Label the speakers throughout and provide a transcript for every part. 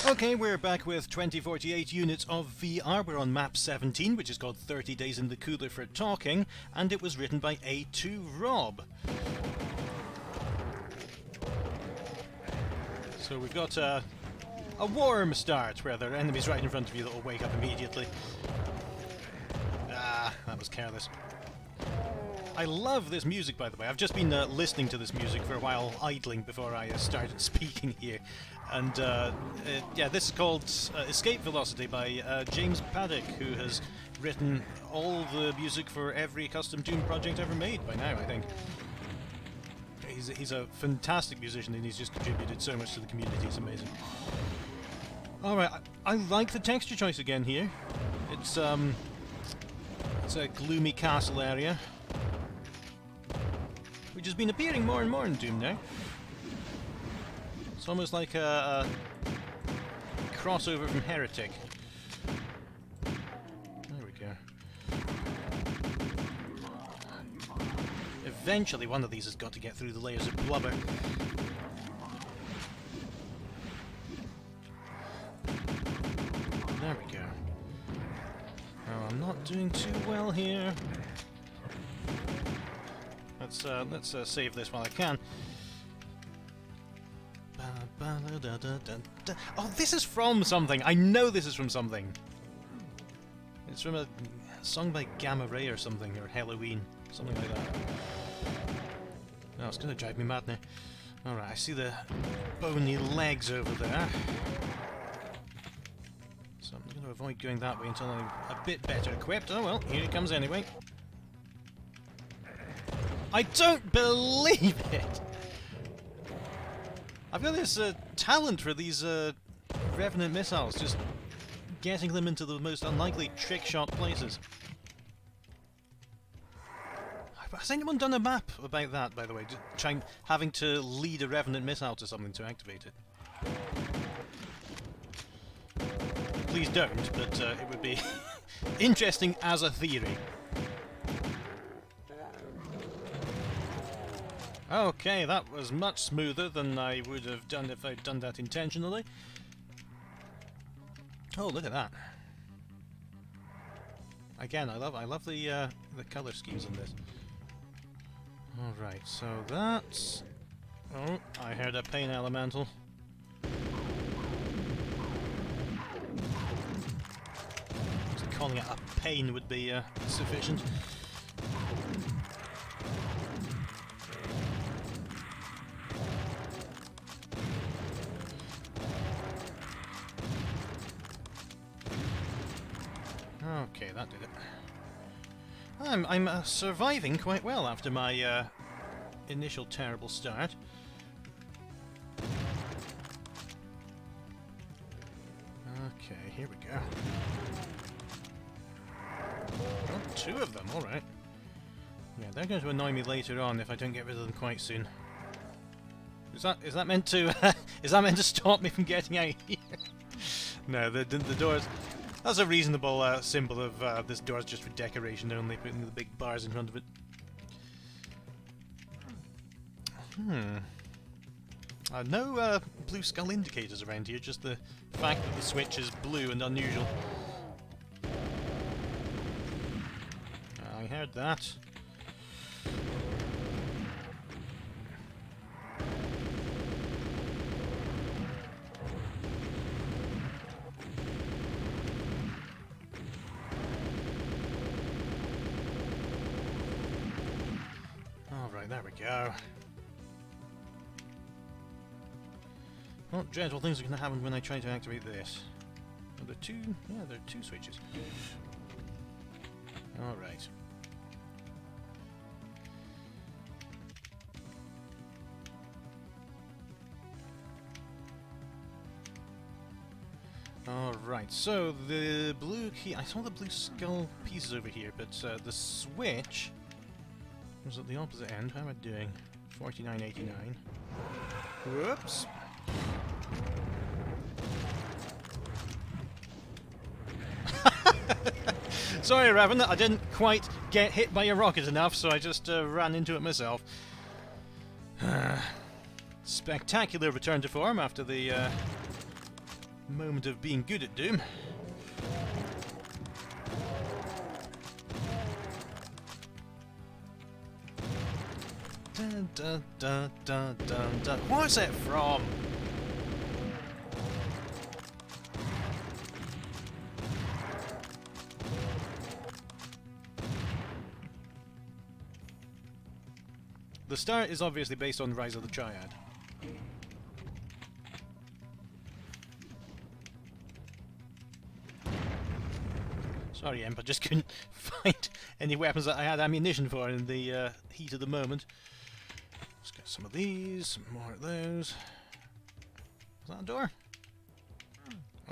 Speaker 1: Okay, we're back with 2048 units of VR. We're on map 17, which is called 30 Days in the Cooler for Talking, and it was written by A2 Rob. So we've got a warm start, where there are enemies right in front of you that will wake up immediately. Ah, that was careless. I love this music, by the way. I've just been listening to this music for a while, idling before I started speaking here. And yeah, this is called Escape Velocity by James Paddock, who has written all the music for every custom Doom project ever made by now, I think. He's a fantastic musician, and he's just contributed so much to the community. It's amazing. Alright, I like the texture choice again here. It's a gloomy castle area, which has been appearing more and more in Doom now. It's almost like a crossover from Heretic. There we go. Eventually one of these has got to get through the layers of blubber. There we go. Oh, I'm not doing too well here. Let's save this while I can. Oh, this is from something! I know this is from something! It's from a song by Gamma Ray or something, or Halloween, something like that. Oh, it's gonna drive me mad now. Alright, I see the bony legs over there. So I'm gonna avoid going that way until I'm a bit better equipped. Oh well, here he comes anyway. I don't believe it! I've got this talent for these Revenant missiles, just getting them into the most unlikely trick-shot places. Has anyone done a map about that, by the way? Just having to lead a Revenant missile to something to activate it. Please don't, but it would be interesting as a theory. Okay, that was much smoother than I would have done if I'd done that intentionally. Oh, look at that! Again, I love the color schemes in this. All right, so that's. Oh, I heard a pain elemental. Just calling it a pain would be sufficient. Okay, that did it. I'm surviving quite well after my initial terrible start. Okay, here we go. Oh, two of them, alright. Yeah, they're going to annoy me later on if I don't get rid of them quite soon. Is that meant to is that meant to stop me from getting out here? No, the doors. That's a reasonable symbol of this door's just for decoration only, putting the big bars in front of it. No blue skull indicators around here, just the fact that the switch is blue and unusual. I heard that. There we go. What dreadful things are going to happen when I try to activate this? Are there two? Yeah, there are two switches. Alright. Alright, so the blue key. I saw the blue skull pieces over here, but the switch was at the opposite end. How am I doing? 49.89. Whoops. Sorry, Raven, I didn't quite get hit by a rocket enough, so I just ran into it myself. Spectacular return to form after the moment of being good at Doom. Dun, dun, dun, dun, dun, dun. What's it from? The start is obviously based on Rise of the Triad. Sorry, Imp, I just couldn't find any weapons that I had ammunition for in the heat of the moment. Let's get some of these, some more of those. Is that a door?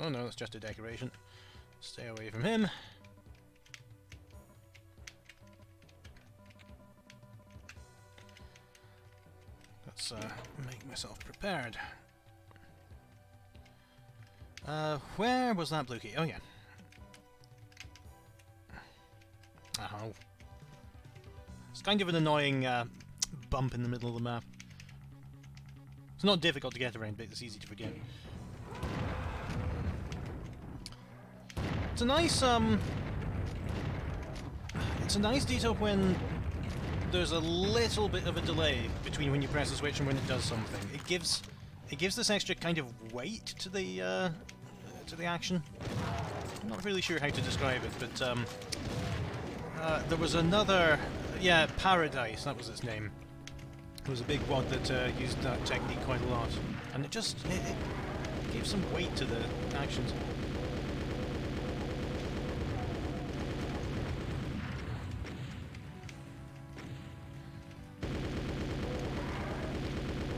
Speaker 1: Oh no, that's just a decoration. Stay away from him. Let's make myself prepared. Where was that blue key? Oh yeah. Oh. It's kind of an annoying bump in the middle of the map. It's not difficult to get around, but it's easy to forget. It's a nice detail when there's a little bit of a delay between when you press a switch and when it does something. It gives this extra kind of weight to the action. I'm not really sure how to describe it, but there was another, yeah, Paradise, that was its name. It was a big wad that used that technique quite a lot, and it gave some weight to the actions.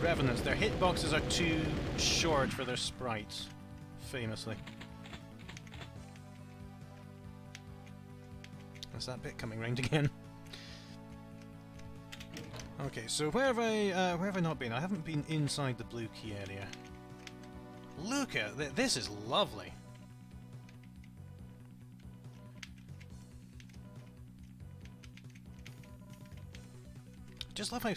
Speaker 1: Revenants, their hitboxes are too short for their sprites, famously. There's that bit coming round again. Okay, so where have I not been? I haven't been inside the blue key area. Look at this is lovely. Just love how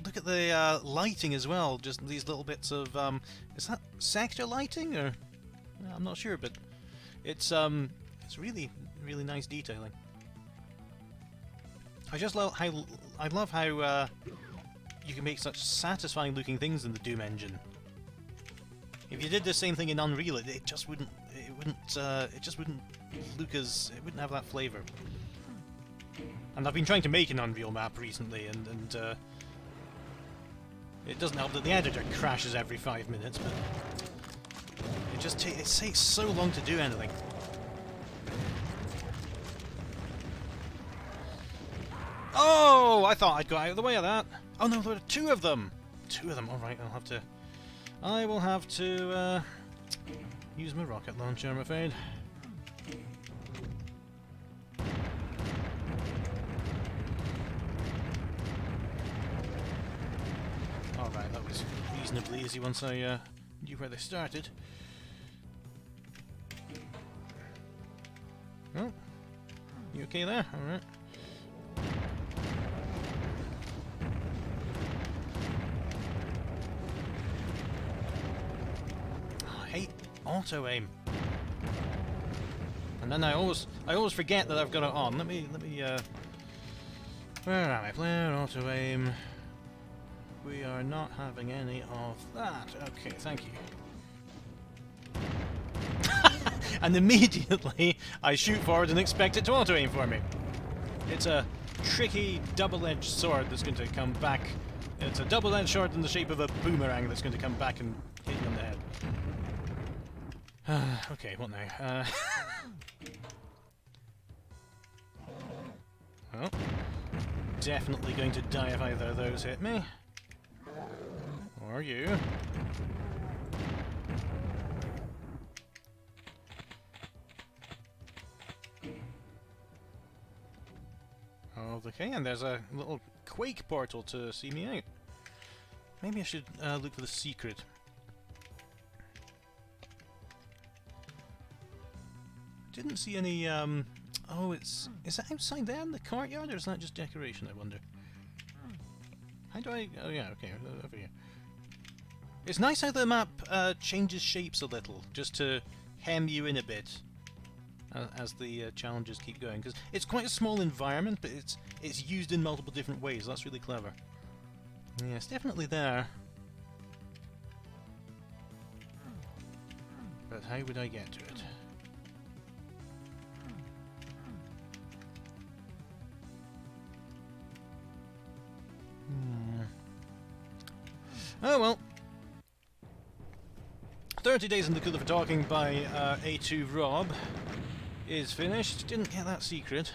Speaker 1: look at the lighting as well. Just these little bits of is that sector lighting or I'm not sure, but it's really nice detailing. I just love how you can make such satisfying looking things in the Doom engine. If you did the same thing in Unreal, it just wouldn't look as, it wouldn't have that flavour. And I've been trying to make an Unreal map recently, and it doesn't help that the editor crashes every 5 minutes, but it just it takes so long to do anything. Oh, I thought I'd got out of the way of that. Oh no, there are two of them. Two of them. All right, I will have to use my rocket launcher, I'm afraid. All right, that was reasonably easy once I knew where they started. Oh, you okay there? All right. Auto aim, and then I always forget that I've got it on. Let me where am I? Player auto aim. We are not having any of that. Okay, thank you. And immediately I shoot forward and expect it to auto aim for me. It's a tricky double-edged sword that's going to come back. It's a double-edged sword in the shape of a boomerang that's going to come back and hit you on the head. Okay, what now? Well, definitely going to die if either of those hit me. Or you. Okay, and there's a little quake portal to see me out. Maybe I should look for the secret. Didn't see any, oh, is that outside there in the courtyard, or is that just decoration, I wonder? How do I, oh yeah, okay, over here. It's nice how the map changes shapes a little, just to hem you in a bit as the challenges keep going. Because it's quite a small environment, but it's used in multiple different ways. That's really clever. Yeah, it's definitely there. But how would I get to it? Oh well. 30 Days in the Cooler for Talking by A2 Rob is finished. Didn't get that secret.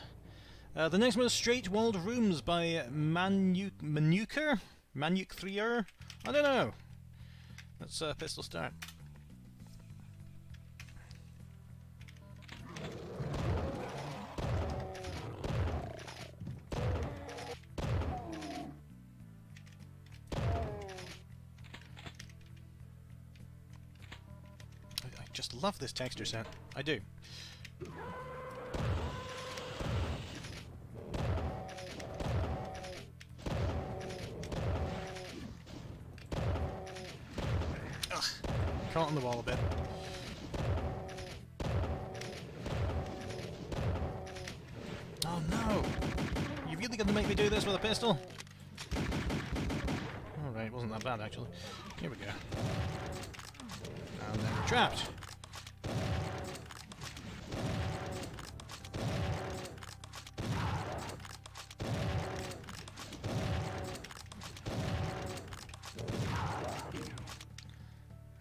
Speaker 1: The next one is Straight Walled Rooms by Manuker? Manuk3er? I don't know. Let's pistol start. I just love this texture set. I do. Ugh. Caught on the wall a bit. Oh no! You really going to make me do this with a pistol? Alright, wasn't that bad actually. Here we go. And then we're trapped.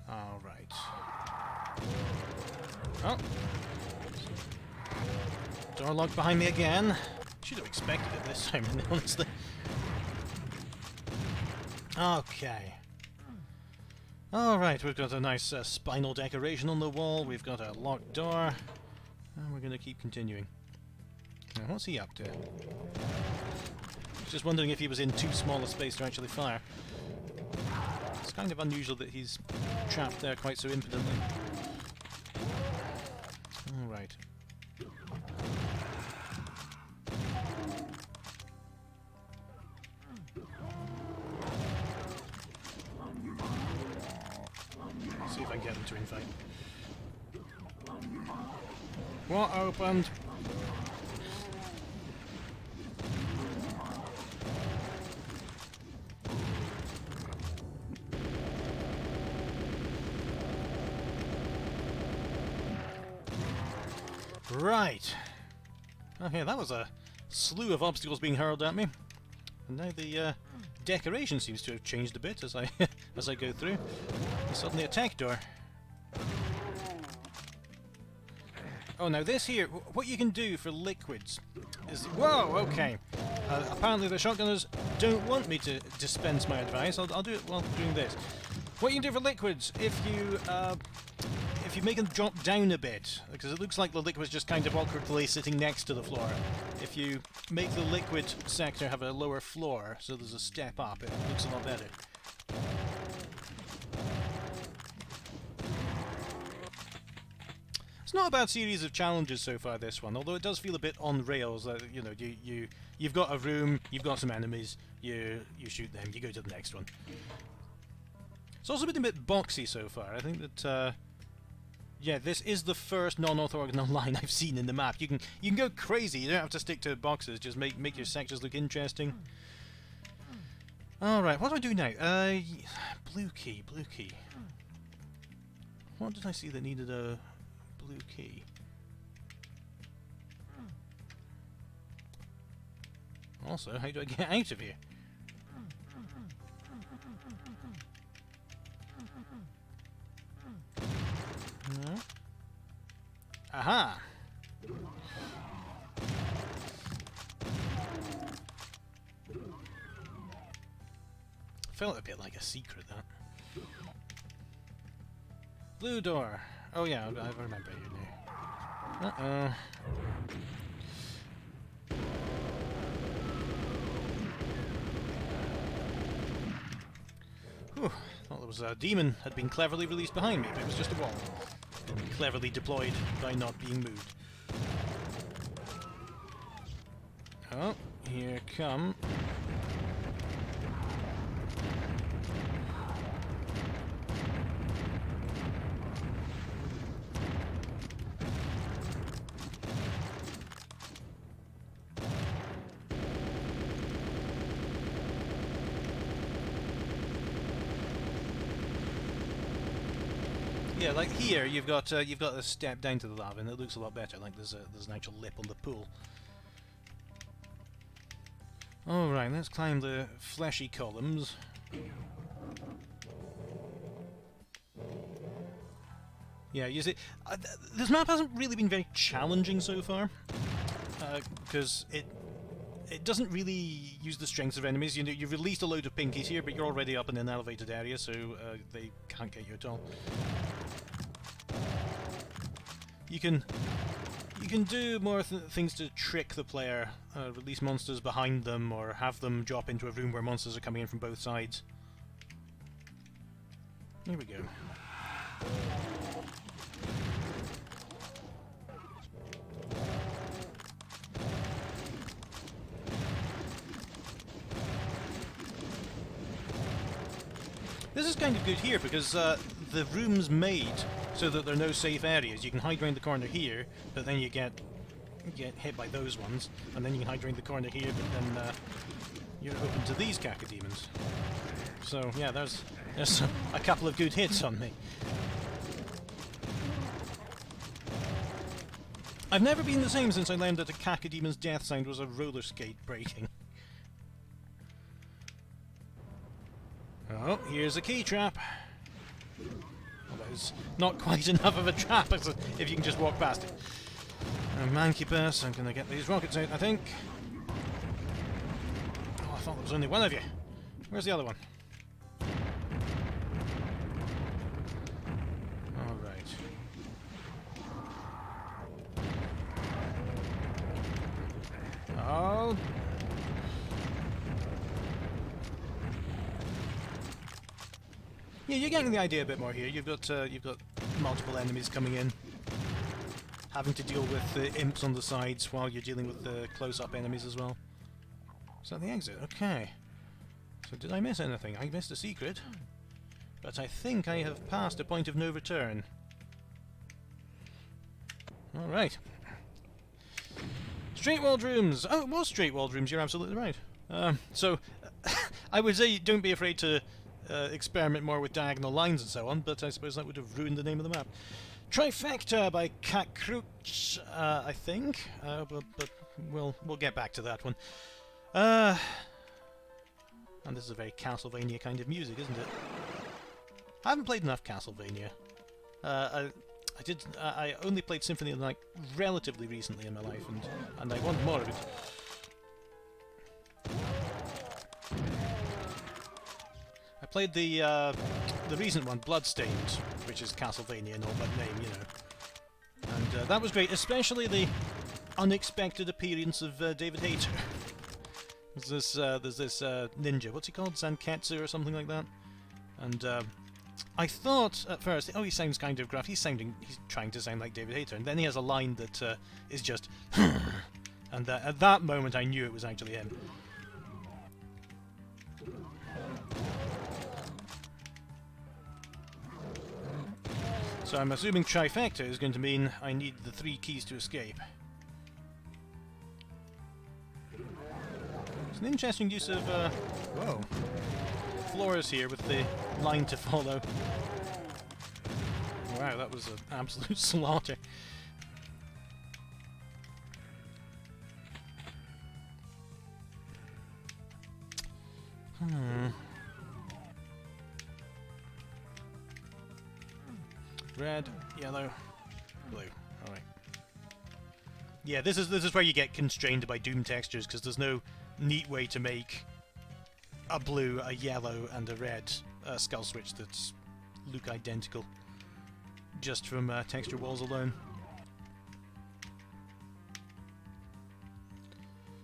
Speaker 1: Alright. Oh. Door locked behind me again. Should have expected it this time, honestly. Okay. Alright, we've got a nice spinal decoration on the wall, we've got a locked door, and we're going to keep continuing. Now, what's he up to? Just wondering if he was in too small a space to actually fire. It's kind of unusual that he's trapped there quite so impotently. Alright. See if I can get them to invite. What opened? Right. Okay, that was a slew of obstacles being hurled at me. And now the decoration seems to have changed a bit as I as I go through. There's suddenly a tech door. Oh, now this here, what you can do for liquids is... Whoa, okay. Apparently the shotgunners don't want me to dispense my advice. I'll do it while doing this. What you can do for liquids, if you make them drop down a bit, because it looks like the liquid's just kind of awkwardly sitting next to the floor. If you make the liquid sector have a lower floor, so there's a step up, it looks a lot better. It's not a bad series of challenges so far, this one, although it does feel a bit on rails. You know, you've got a room, you've got some enemies, you shoot them, you go to the next one. It's also been a bit boxy so far. I think that yeah, this is the first non-orthogonal line I've seen in the map. You can go crazy. You don't have to stick to boxes. Just make your sectors look interesting. All right, what do I do now? Blue key, blue key. What did I see that needed a blue key? Also, how do I get out of here? No. Aha! Felt a bit like a secret, that. Blue door. Oh yeah, I remember you now. Uh-oh. Whew. Thought there was a demon had been cleverly released behind me, but it was just a wall. Been cleverly deployed by not being moved. Oh, here come. Yeah, like here you've got a step down to the lava, and it looks a lot better. Like there's an actual lip on the pool. All right, let's climb the fleshy columns. Yeah, you see, this map hasn't really been very challenging so far, because it doesn't really use the strengths of enemies. You know, you've released a load of pinkies here, but you're already up in an elevated area, so they can't get you at all. You can do more things to trick the player, release monsters behind them, or have them drop into a room where monsters are coming in from both sides. Here we go. This is kind of good here because the room's made so that there are no safe areas. You can hide around the corner here, but then you get hit by those ones, and then you can hide around the corner here, but then you're open to these cacodemons. So yeah, there's a couple of good hits on me. I've never been the same since I learned that a cacodemon's death sound was a roller skate breaking. Oh, here's a key trap. Well, that is not quite enough of a trap if you can just walk past it. Mancubus, I'm going to get these rockets out, I think. Oh, I thought there was only one of you. Where's the other one? Alright. Oh. Yeah, you're getting the idea a bit more here. You've got multiple enemies coming in, having to deal with the imps on the sides while you're dealing with the close-up enemies as well. Is that the exit? Okay. So did I miss anything? I missed a secret, but I think I have passed a point of no return. All right. Straight-walled rooms. Oh, it was straight-walled rooms. You're absolutely right. So I would say don't be afraid to experiment more with diagonal lines and so on, but I suppose that would have ruined the name of the map. Trifecta by kakroucz, I think, but we'll get back to that one. And this is a very Castlevania kind of music, isn't it? I haven't played enough Castlevania. I only played Symphony of the Night relatively recently in my life, and I want more of it. I played the recent one, Bloodstained, which is Castlevania in all but name, you know. And that was great, especially the unexpected appearance of David Hayter. There's this ninja, what's he called? Zanketsu or something like that? And I thought at first, oh, he sounds kind of gruff, he's trying to sound like David Hayter, and then he has a line that is just and at that moment I knew it was actually him. So I'm assuming Trifecta is going to mean I need the 3 keys to escape. It's an interesting use of, whoa, floors here with the line to follow. Wow, that was an absolute slaughter. Red, yellow, blue. All right. Yeah, this is where you get constrained by Doom textures because there's no neat way to make a blue, a yellow, and a red skull switch that's look identical just from texture walls alone.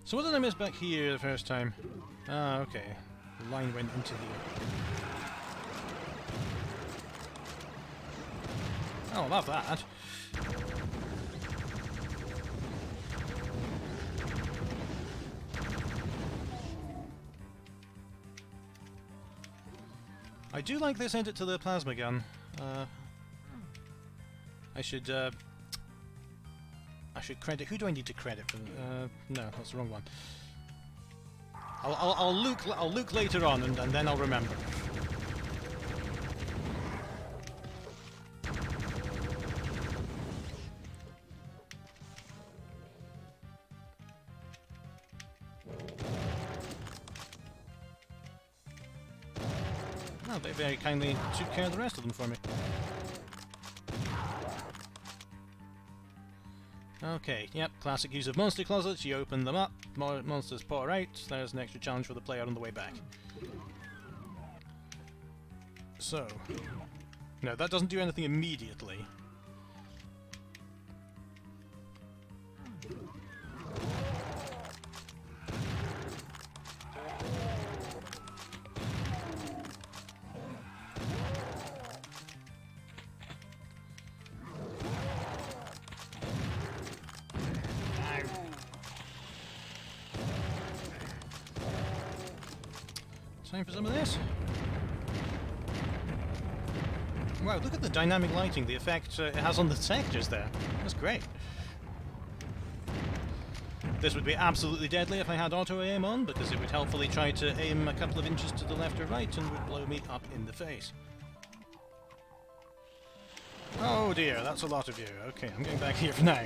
Speaker 1: So what did I miss back here the first time? Ah, okay. The line went into here. Oh, love that. I do like this edit to the plasma gun. I should credit. Who do I need to credit for? No, that's the wrong one. I'll look later on, and then I'll remember. Oh, they very kindly took care of the rest of them for me. Okay, yep, classic use of monster closets. You open them up, more monsters pour out. There's an extra challenge for the player on the way back. So, no, that doesn't do anything immediately. Time for some of this. Wow, look at the dynamic lighting, the effect it has on the textures there. That's great. This would be absolutely deadly if I had auto-aim on, because it would helpfully try to aim a couple of inches to the left or right and would blow me up in the face. Oh dear, that's a lot of you. Okay, I'm going back here for now.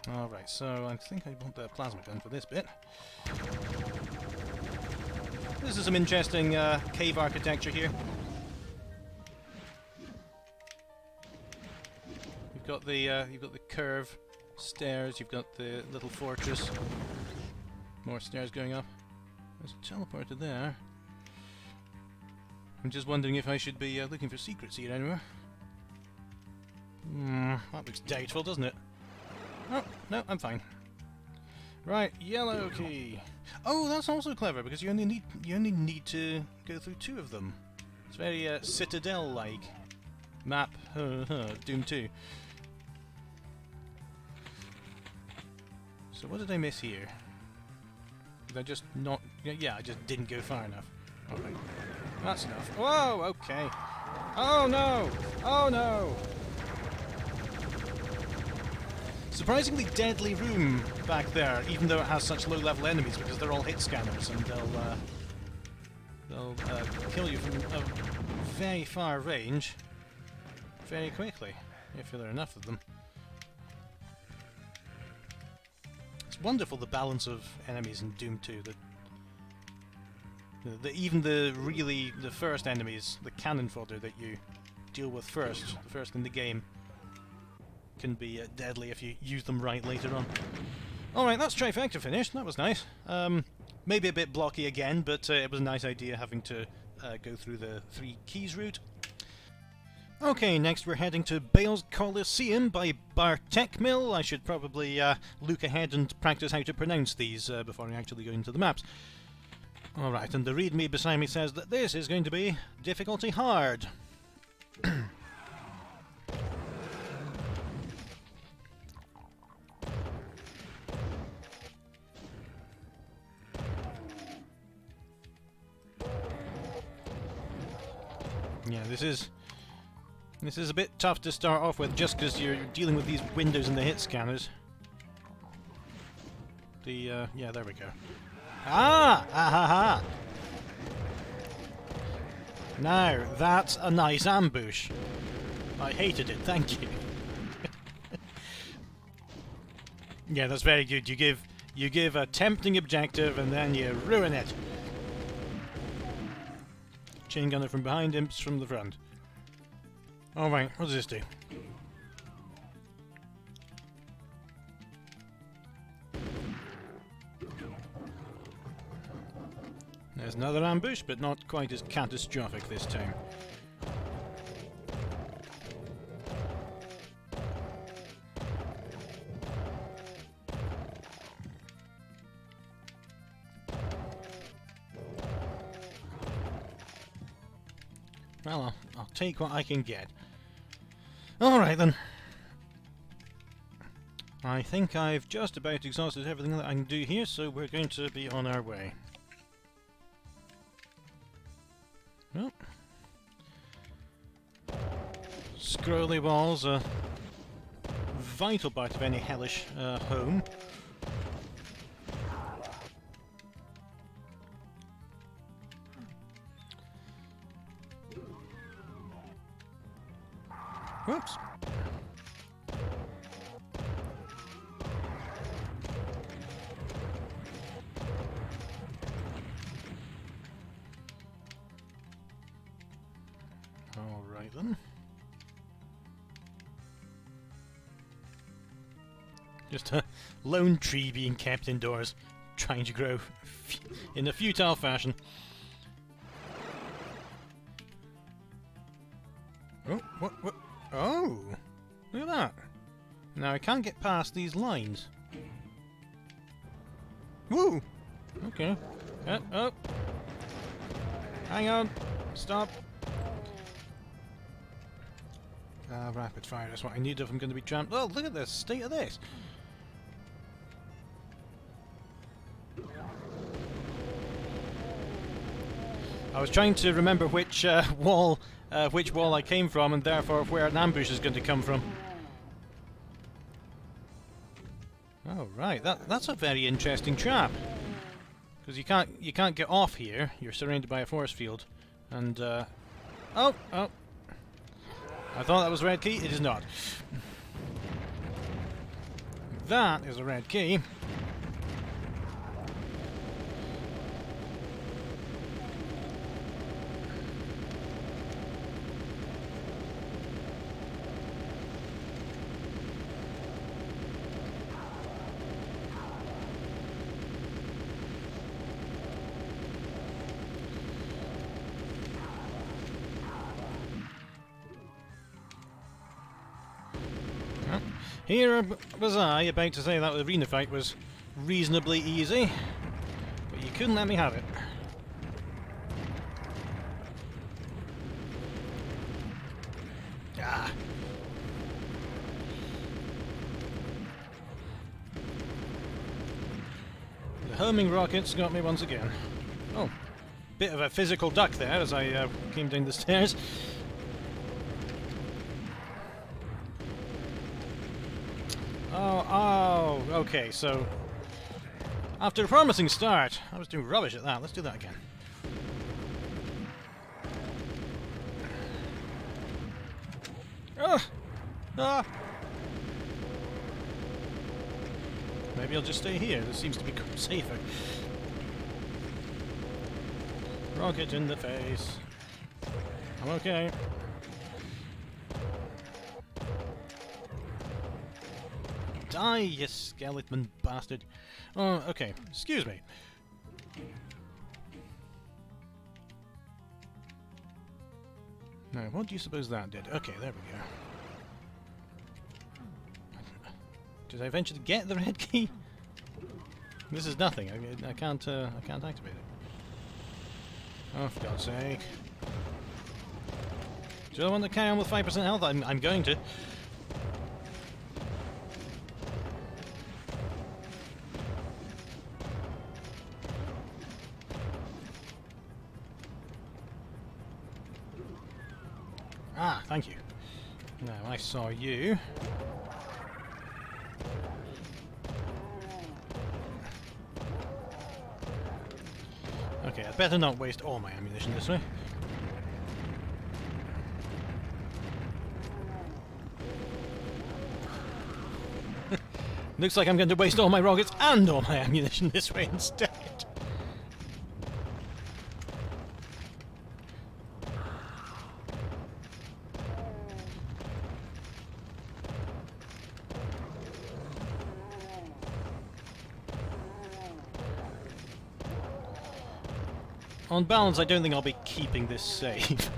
Speaker 1: Alright, so I think I want the plasma gun for this bit. This is some interesting cave architecture here. You've got the curve stairs, you've got the little fortress. More stairs going up. There's a teleporter there. I'm just wondering if I should be looking for secrets here anywhere. That looks doubtful, doesn't it? Oh, no, I'm fine. Right, yellow key. Oh, that's also clever because you only need to go through 2 of them. It's very Citadel-like. Map Doom 2. So what did I miss here? Did I just not? Yeah, I just didn't go far enough. Alright, that's enough. Whoa, okay. Oh no! Oh no! Surprisingly deadly room back there, even though it has such low-level enemies, because they're all hit scanners and they'll kill you from a very far range very quickly, if there are enough of them. It's wonderful, the balance of enemies in Doom 2. Even the first enemies, the cannon fodder that you deal with first, the first in the game, can be deadly if you use them right later on. Alright, that's Trifecta finished. That was nice. Maybe a bit blocky again, but it was a nice idea having to go through the 3 keys route. Okay, next we're heading to Baal's Coliseum by Bartekmil. I should probably look ahead and practice how to pronounce these before I actually go into the maps. Alright, and the readme beside me says that this is going to be difficulty hard. Yeah, this is a bit tough to start off with, just because you're dealing with these windows and the hit scanners. Yeah, there we go. Ah! Ha ha ha! Now, that's a nice ambush. I hated it, thank you. Yeah, that's very good. You give a tempting objective and then you ruin it. Chain gunner from behind, imps from the front. Alright, what does this do? There's another ambush, but not quite as catastrophic this time. Well, I'll take what I can get. Alright then. I think I've just about exhausted everything that I can do here, so we're going to be on our way. Well, scrolly walls, a vital part of any hellish home. Whoops. All right then. Just a lone tree being kept indoors, trying to grow in a futile fashion. Oh, what? Oh! Look at that! Now I can't get past these lines. Woo! Okay. Oh! Hang on! Stop! Rapid fire, that's what I need if I'm going to be trapped. Oh, look at this! State of this! I was trying to remember which wall I came from, and therefore where an ambush is going to come from. Oh right, that's a very interesting trap. Because you can't get off here. You're surrounded by a force field, and oh. I thought that was a red key. It is not. That is a red key. Here was I about to say that the arena fight was reasonably easy, but you couldn't let me have it. Ah. The homing rockets got me once again. Oh, bit of a physical duck there as I came down the stairs. Oh, okay, so after a promising start, I was doing rubbish at that. Let's do that again. Ah! Maybe I'll just stay here. This seems to be safer. Rocket in the face. I'm okay. Die, you skeleton bastard. Oh, okay. Excuse me. Now, what do you suppose that did? Okay, there we go. Did I eventually get the red key? This is nothing. I can't activate it. Oh, for God's sake. Do I want to carry on with 5% health? I'm going to. Ah, thank you. Now, I saw you. Okay, I'd better not waste all my ammunition this way. Looks like I'm going to waste all my rockets and all my ammunition this way instead. On balance, I don't think I'll be keeping this save.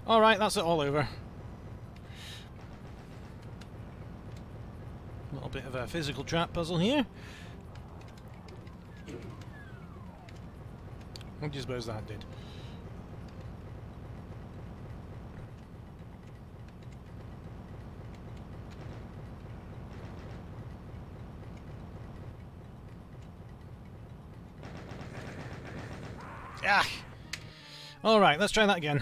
Speaker 1: Alright, that's it all over. A little bit of a physical trap puzzle here. What do you suppose that did? Ah! Alright, let's try that again.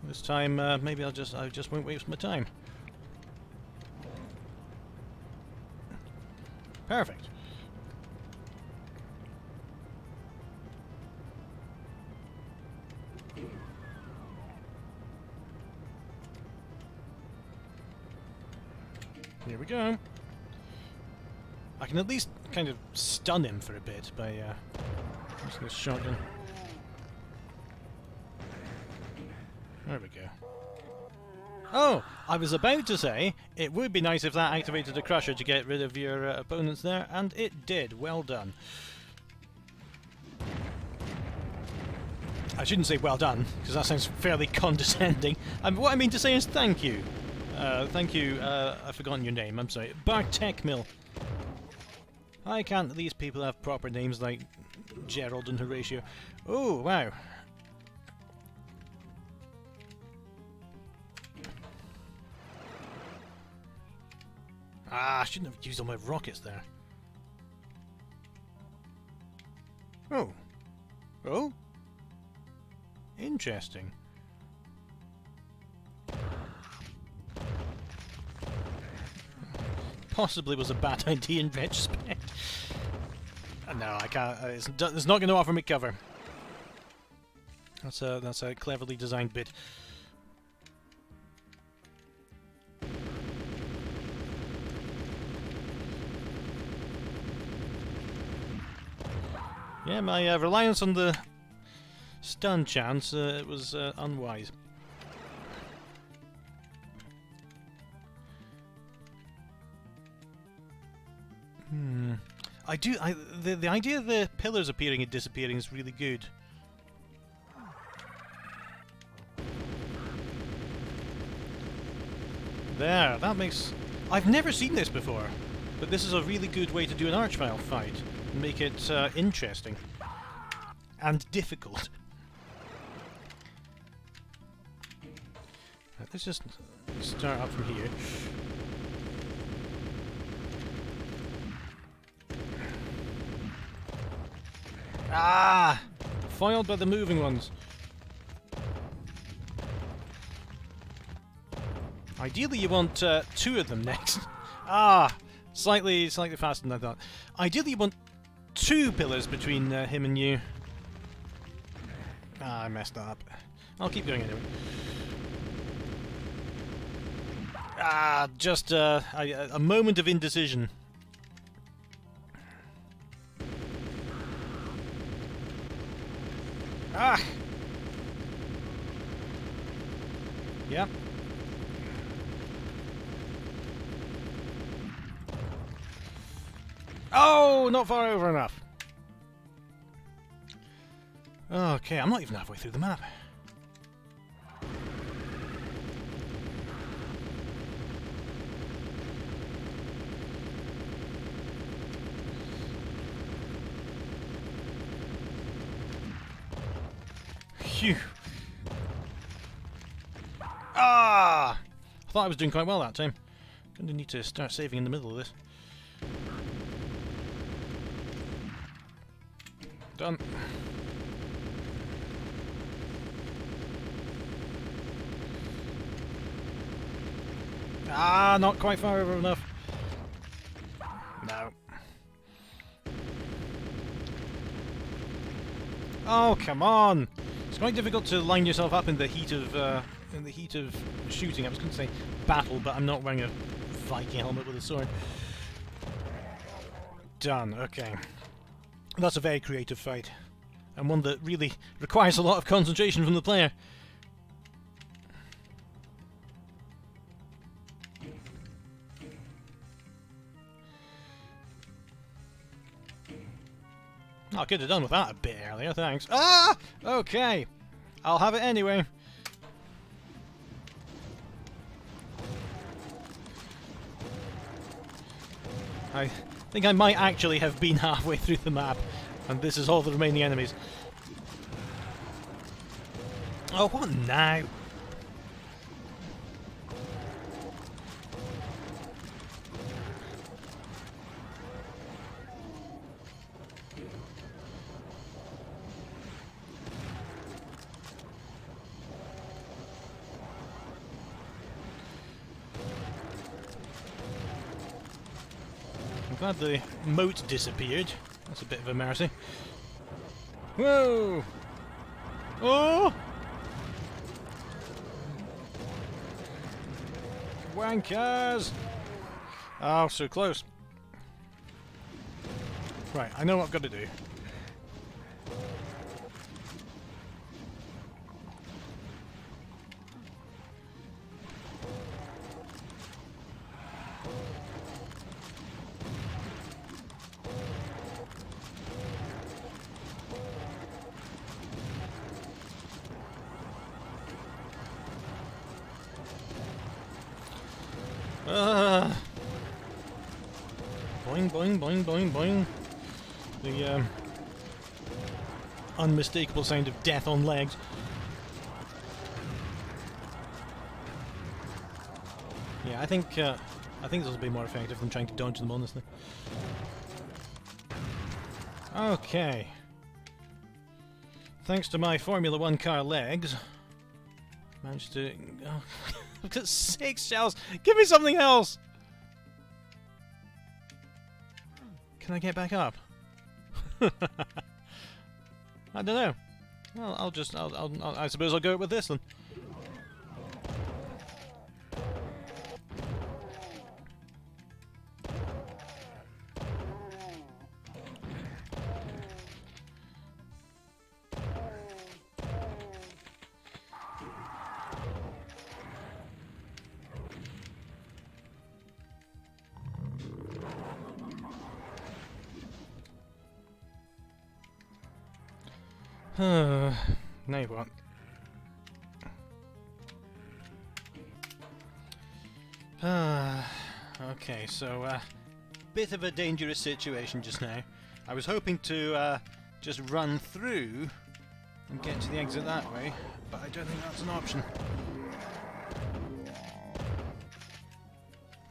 Speaker 1: This time, maybe I just won't waste my time. Perfect. Here we go. I can at least kind of stun him for a bit by using this shotgun. There we go. Oh! I was about to say, it would be nice if that activated a crusher to get rid of your opponents there, and it did. Well done. I shouldn't say well done, because that sounds fairly condescending. What I mean to say is thank you. Thank you, I've forgotten your name, I'm sorry. Bartekmil. Why can't these people have proper names like Gerald and Horatio? Oh, wow. Ah, I shouldn't have used all my rockets there. Oh. Oh? Interesting. Possibly was a bad idea in retrospect. No, I can't. It's not going to offer me cover. That's a cleverly designed bit. Yeah, my reliance on the stun chance was unwise. The idea of the pillars appearing and disappearing is really good. There, that makes... I've never seen this before, but this is a really good way to do an archvile fight. Make it interesting. And difficult. Right, let's just start up from here. Ah! Foiled by the moving ones. Ideally you want two of them next. Ah! Slightly faster than I thought. Ideally you want two pillars between him and you. Ah, I messed that up. I'll keep going anyway. Ah, just a moment of indecision. Ah! Yep. Oh, not far over enough. Okay, I'm not even halfway through the map. Phew. Ah! I thought I was doing quite well that time. Going to need to start saving in the middle of this. Done. Ah, not quite far over enough. No. Oh, come on! It's quite difficult to line yourself up in the heat of shooting. I was going to say battle, but I'm not wearing a Viking helmet with a sword. Done. Okay. That's a very creative fight, and one that really requires a lot of concentration from the player. Oh, I could have done with that a bit earlier, thanks. Ah! Okay. I'll have it anyway. I think I might actually have been halfway through the map, and this is all the remaining enemies. Oh, what now? I'm glad the moat disappeared. That's a bit of a mercy. Whoa! Oh! Wankers! Oh, so close. Right, I know what I've got to do. Boing, boing, boing, boing, boing. The unmistakable sound of death on legs. Yeah, I think this will be more effective than trying to dodge them, honestly. Okay. Thanks to my Formula 1 car legs, managed to. Oh, I've got 6 shells. Give me something else. Can I get back up? I don't know. Well, I suppose I'll go with this then. Now what? Okay, so bit of a dangerous situation just now. I was hoping to just run through and get to the exit that way, but I don't think that's an option.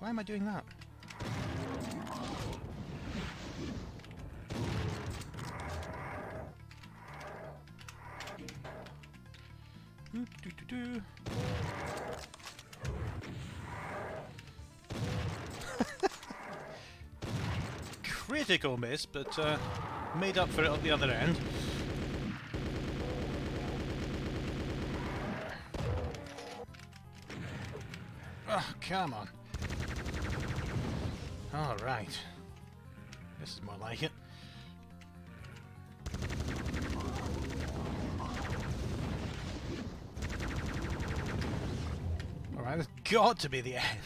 Speaker 1: Why am I doing that? Critical miss, but made up for it at the other end. Oh, come on. All right. This is more like it. Alright, that's got to be the end.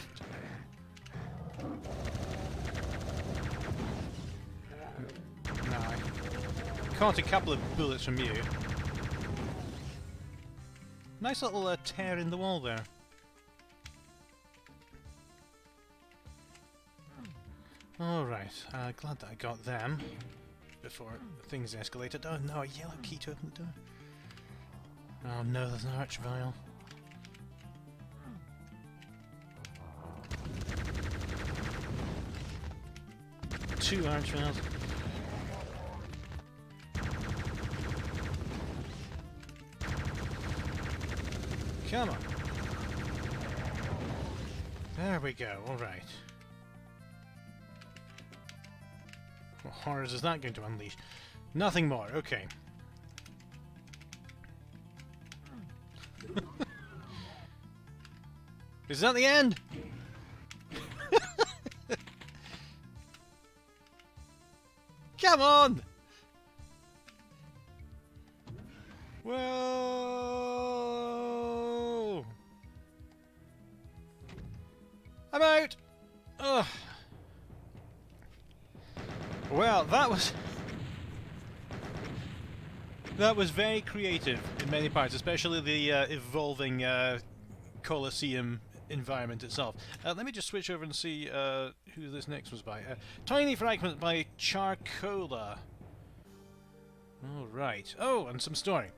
Speaker 1: No, I caught a couple of bullets from you. Nice little tear in the wall there. Alright, glad that I got them before things escalated. Oh no, a yellow key to open the door. Oh no, there's an archvile. Two archviles. Come on. There we go, alright. What horrors is that going to unleash? Nothing more, okay. Is that the end? Come on! Whoa! I'm out! Ugh. Well, that was very creative in many parts, especially the evolving Coliseum environment itself. Let me just switch over and see who this next was by. Tiny Fragment by Charcola. Alright. Oh, and some story.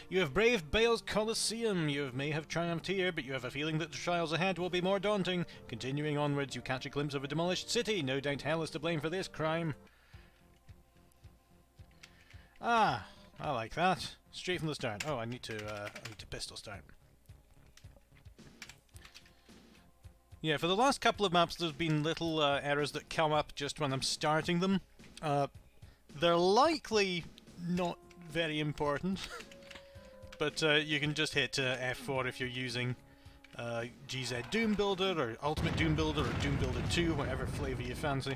Speaker 1: You have braved Baal's Coliseum. You may have triumphed here, but you have a feeling that the trials ahead will be more daunting. Continuing onwards, you catch a glimpse of a demolished city. No doubt hell is to blame for this crime. Ah, I like that. Straight from the start. Oh, I need to pistol start. Yeah, for the last couple of maps, there's been little errors that come up just when I'm starting them. They're likely not very important, but you can just hit F4 if you're using GZ Doom Builder, or Ultimate Doom Builder, or Doom Builder 2, whatever flavour you fancy.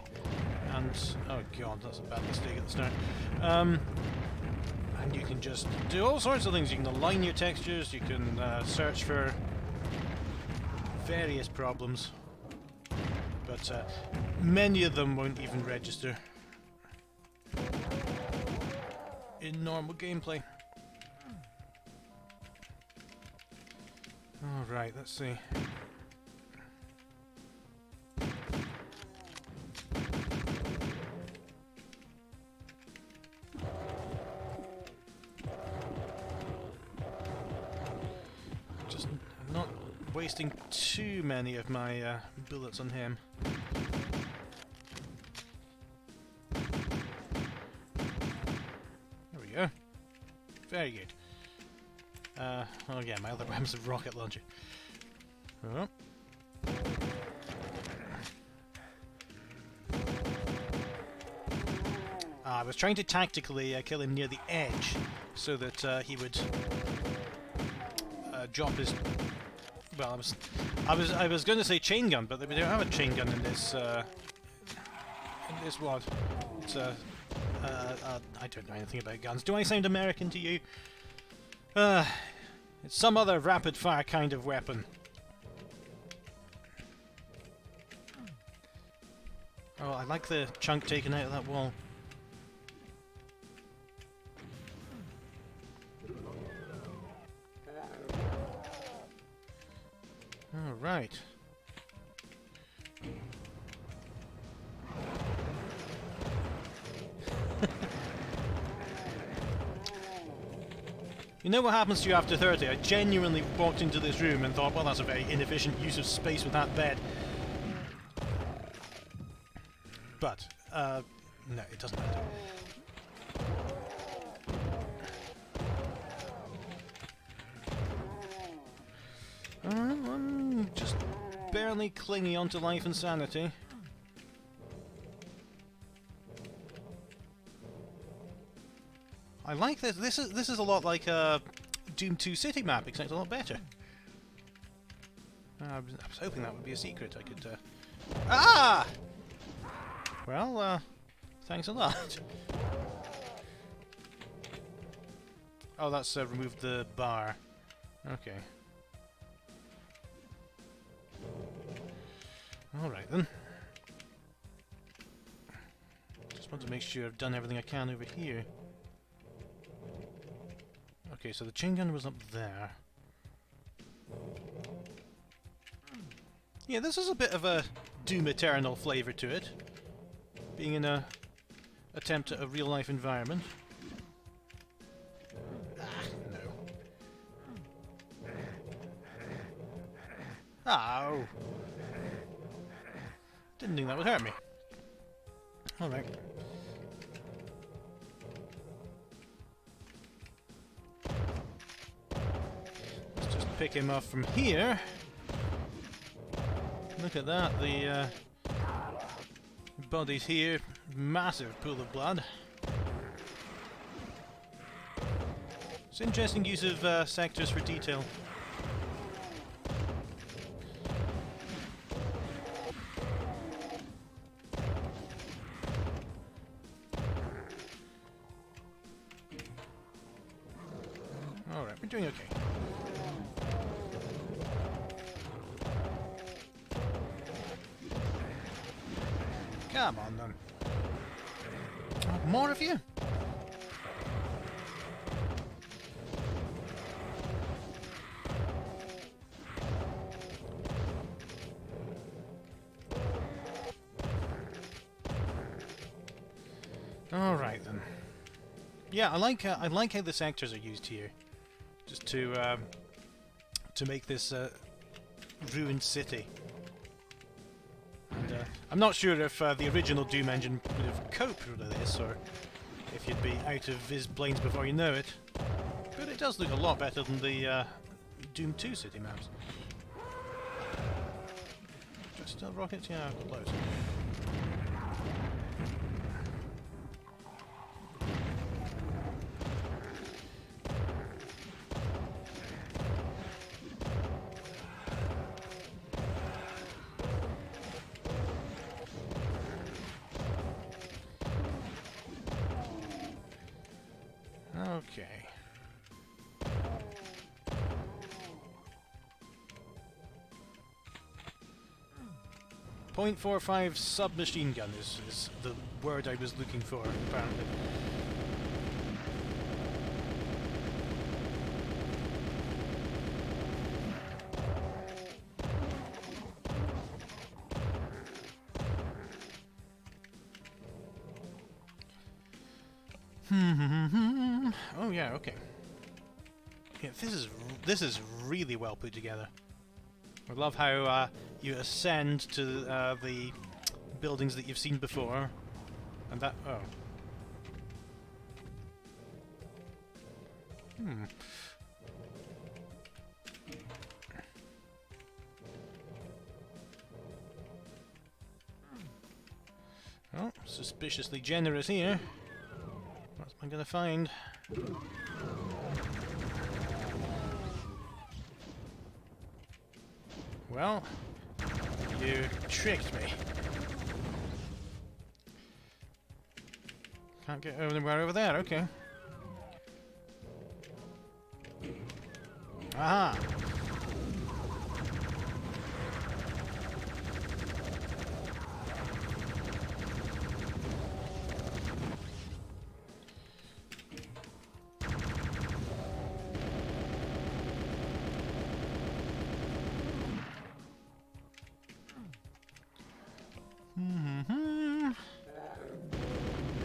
Speaker 1: And, oh god, that's a bad mistake at the start. And you can just do all sorts of things. You can align your textures, you can search for various problems. But many of them won't even register in normal gameplay. Alright, let's see. Just not wasting too many of my bullets on him. There we go. Very good. Oh yeah, my other weapon's a rocket launcher. Oh. I was trying to tactically kill him near the edge, so that he would drop his. Well, I was going to say chain gun, but we don't have a chain gun in this WOD. It's I don't know anything about guns. Do I sound American to you? It's some other rapid-fire kind of weapon. Oh, I like the chunk taken out of that wall. Alright. You know what happens to you after 30? I genuinely walked into this room and thought, well, that's a very inefficient use of space with that bed. But, no, it doesn't matter. I'm just barely clinging onto life and sanity. I like this. This is a lot like Doom 2 city map, except a lot better. I was hoping that would be a secret. I could. Ah! Well, thanks a lot. Oh, that's removed the bar. Okay. All right then. Just want to make sure I've done everything I can over here. Okay, so the chain gun was up there. Yeah, this is a bit of a Doom Eternal flavour to it, being in a attempt at a real-life environment. Ah, no. Ow! Didn't think that would hurt me. Alright. Pick him off from here. Look at that, the body's here, massive pool of blood. It's interesting use of sectors for detail. Alright, we're doing okay. Come on then. Oh, more of you? All right then. Yeah, I like how the sectors are used here, just to make this ruined city. And I'm not sure if the original Doom engine would have coped with this, or if you'd be out of Viz planes before you know it. But it does look a lot better than the Doom 2 city maps. Just rockets? Yeah, I've got loads. .45 submachine gun is the word I was looking for, apparently. Oh yeah, okay. Yeah, this is really well put together. I love how you ascend to the buildings that you've seen before, and that Oh, suspiciously generous here. What am I gonna find? Well, you tricked me. Can't get anywhere over there, okay. Aha!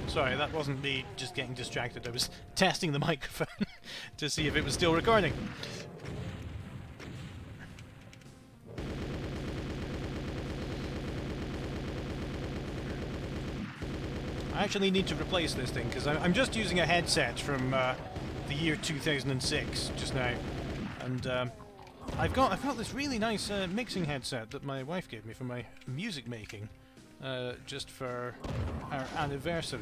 Speaker 1: Sorry, that wasn't me just getting distracted. I was testing the microphone to see if it was still recording. I actually need to replace this thing because I'm just using a headset from the year 2006 just now, and I've got this really nice mixing headset that my wife gave me for my music making. Just for our anniversary,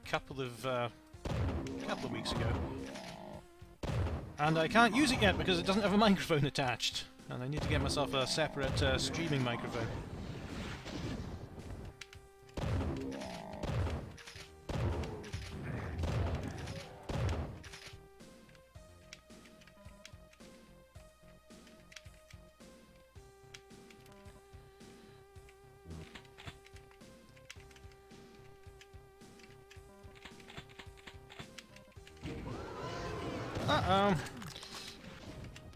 Speaker 1: couple of weeks ago, and I can't use it yet because it doesn't have a microphone attached, and I need to get myself a separate streaming microphone. Uh-oh.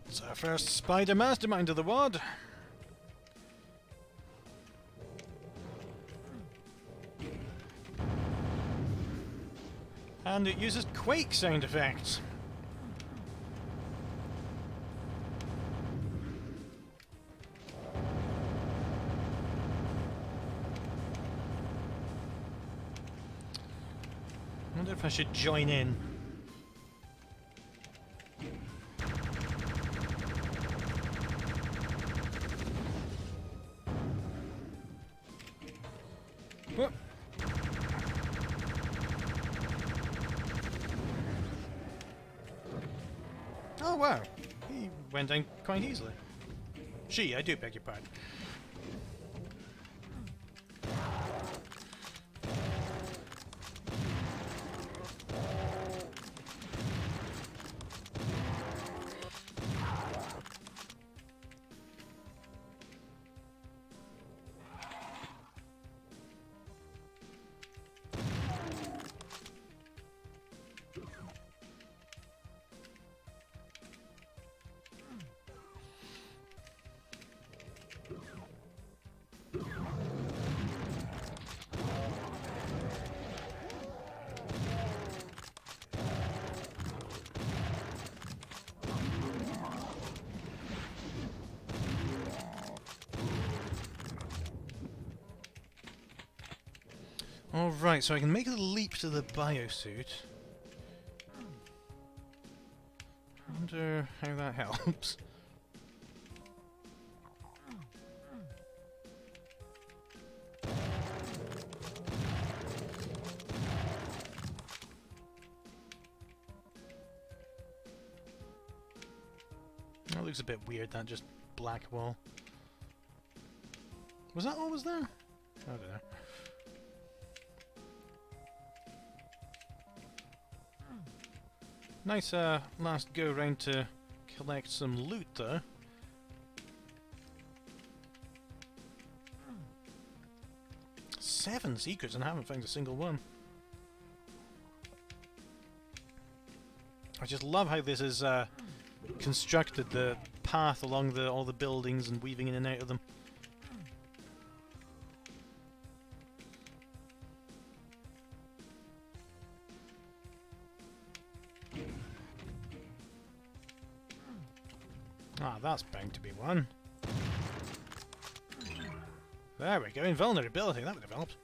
Speaker 1: It's our first spider mastermind of the WOD. And it uses quake sound effects. I wonder if I should join in. Whoop. Oh wow, he went down quite easily. She, I do beg your pardon. Alright, so I can make a leap to the biosuit. I wonder how that helps. That looks a bit weird, that just black wall. Was that always there? I don't know. Nice last go round to collect some loot though. 7 secrets and I haven't found a single one. I just love how this is constructed, the path along all the buildings and weaving in and out of them. Ah, that's bound to be one. There we go, invulnerability, that would have helped.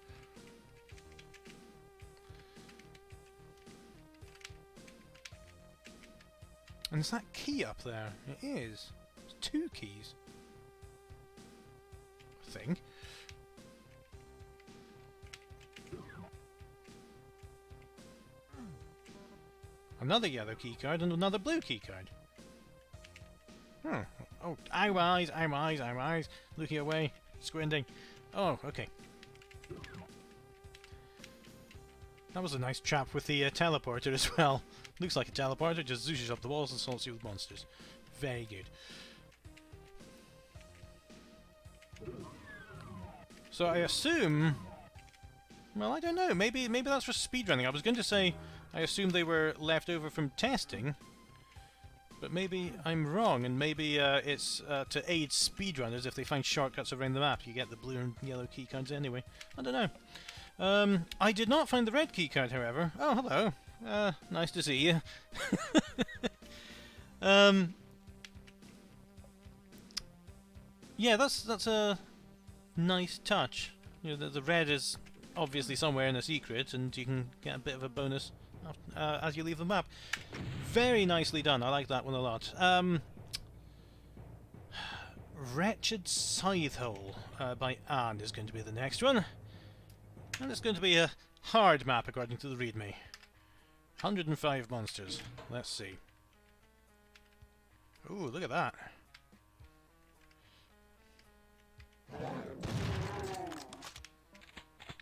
Speaker 1: And is that key up there? It is. It's 2 keys. I think. Another yellow key card and another blue key card. Oh, ow eyes, ow eyes, ow eyes. Looking away, squinting. Oh, okay. That was a nice trap with the teleporter as well. Looks like a teleporter, just zooshes up the walls and assaults you with monsters. Very good. So I assume... Well, I don't know. Maybe that's for speedrunning. I was going to say I assume they were left over from testing. But maybe I'm wrong, and maybe it's to aid speedrunners. If they find shortcuts around the map, you get the blue and yellow keycards anyway. I don't know. I did not find the red keycard, however. Oh, hello. Nice to see you. Yeah, that's a nice touch. You know, the red is obviously somewhere in a secret, and you can get a bit of a bonus as you leave the map. Very nicely done. I like that one a lot. Wretched Scythe Hole by Anne is going to be the next one. And it's going to be a hard map according to the readme. 105 monsters. Let's see. Ooh, look at that.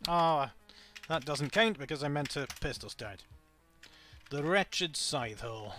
Speaker 1: Ah, that doesn't count because I meant to pistol start. The Wretched Scythe Hole.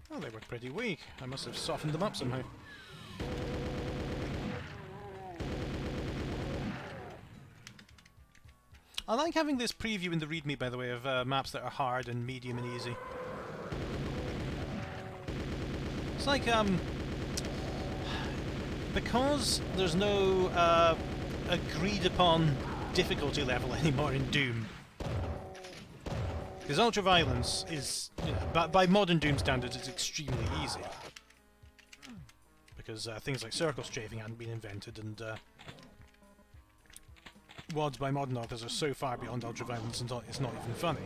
Speaker 1: Oh, they were pretty weak. I must have softened them up somehow. I like having this preview in the readme, by the way, of maps that are hard and medium and easy. It's like, because there's no agreed upon difficulty level anymore in Doom. Because Ultraviolence is, you know, by modern Doom standards, it's extremely easy. Because things like circle strafing hadn't been invented, and WODs by modern authors are so far beyond Ultraviolence, and it's not even funny.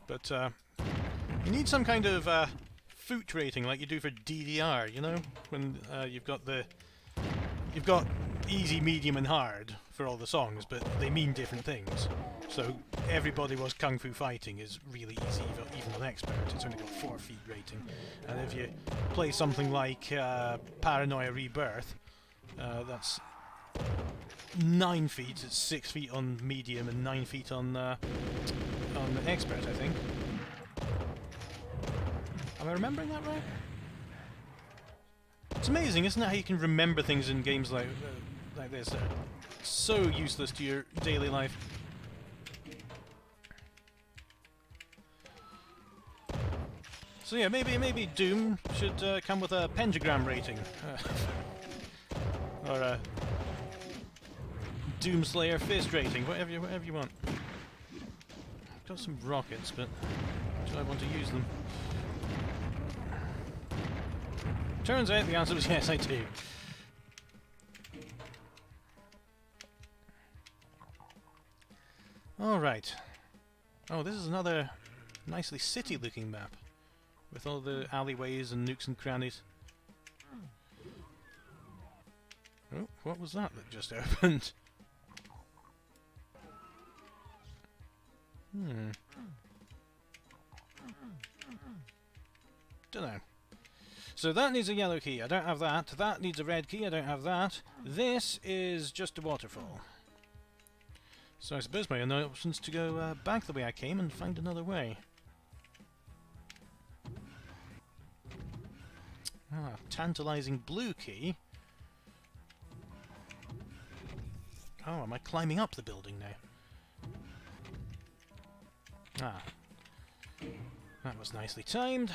Speaker 1: But you need some kind of foot rating, like you do for DDR, you know, when you've got easy, medium, and hard for all the songs, but they mean different things. So Everybody Was Kung Fu Fighting is really easy, even on expert. It's only got 4 feet rating. And if you play something like Paranoia Rebirth, that's 9 feet. It's 6 feet on medium and 9 feet on expert, I think. Am I remembering that right? It's amazing, isn't it, how you can remember things in games like this that are so useless to your daily life. So yeah, maybe Doom should come with a pentagram rating, or a Doomslayer fist rating, whatever you want. I've got some rockets, but do I want to use them? Turns out the answer was yes, I do. Alright. Oh, this is another nicely city-looking map. With all the alleyways and nooks and crannies. Oh, what was that just opened? Dunno. So that needs a yellow key, I don't have that. That needs a red key, I don't have that. This is just a waterfall. So I suppose my only option is to go back the way I came and find another way. Ah, tantalizing blue key. Oh, am I climbing up the building now? Ah. That was nicely timed.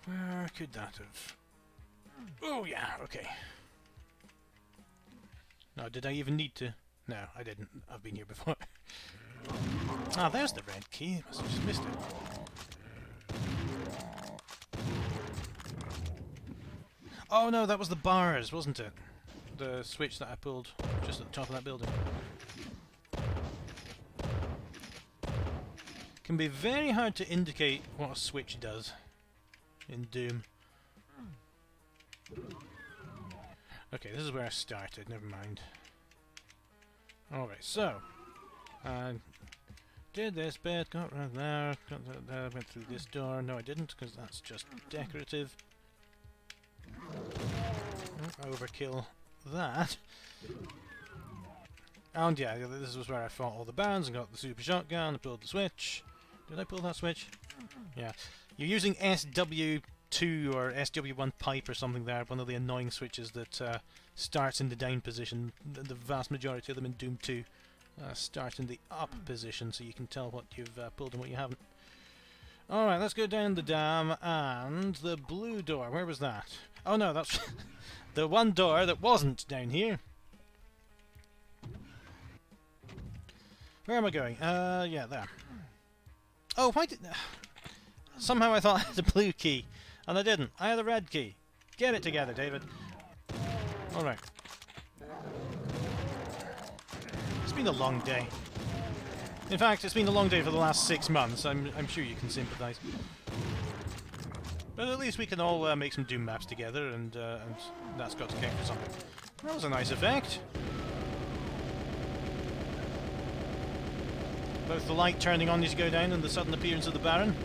Speaker 1: Where could that have... Oh yeah, okay. No, did I even need to... No, I didn't. I've been here before. Ah, there's the red key. I must have just missed it. Oh no, that was the bars, wasn't it? The switch that I pulled just at the top of that building. Can be very hard to indicate what a switch does in Doom. Okay, this is where I started, never mind. Alright, so I did this bit, got right there, got there, went through this door. No, I didn't, because that's just decorative. Oh, overkill that. And yeah, this was where I fought all the bands and got the super shotgun and pulled the switch. Did I pull that switch? Yeah. You're using SW2 or SW1 pipe or something there, one of the annoying switches that starts in the down position. The vast majority of them in Doom 2 start in the up position, so you can tell what you've pulled and what you haven't. Alright, let's go down the dam, and the blue door, where was that? Oh no, that's the one door that wasn't down here. Where am I going? Yeah, there. Oh, why did... Somehow I thought I had a blue key, and I didn't. I had a red key. Get it together, David. Alright. It's been a long day. In fact, it's been a long day for the last 6 months. I'm sure you can sympathise. But at least we can all make some Doom maps together, and that's got to count for something. That was a nice effect. Both the light turning on as you go down and the sudden appearance of the Baron.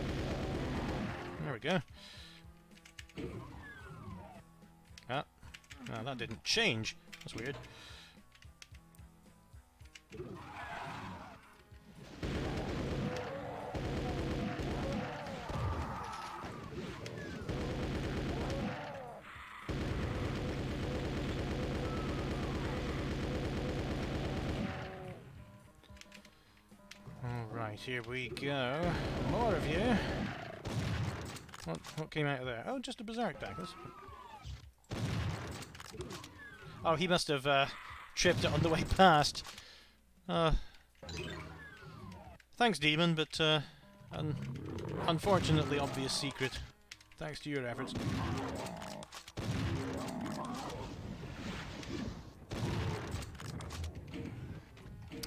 Speaker 1: There we go. Ah, no, that didn't change. That's weird. Alright, here we go. More of you. What came out of there? Oh, just a berserk bag. Oh, he must have tripped it on the way past. Thanks, Demon, but an unfortunately obvious secret. Thanks to your efforts.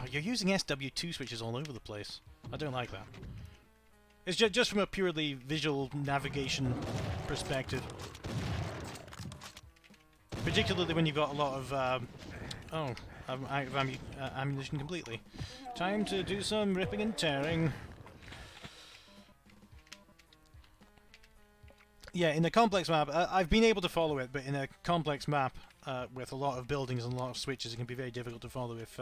Speaker 1: Oh, you're using SW2 switches all over the place. I don't like that. It's just from a purely visual navigation perspective. Particularly when you've got a lot of... oh, I'm out of ammunition completely. Time to do some ripping and tearing. Yeah, in a complex map, I've been able to follow it, but in a complex map with a lot of buildings and a lot of switches, it can be very difficult to follow if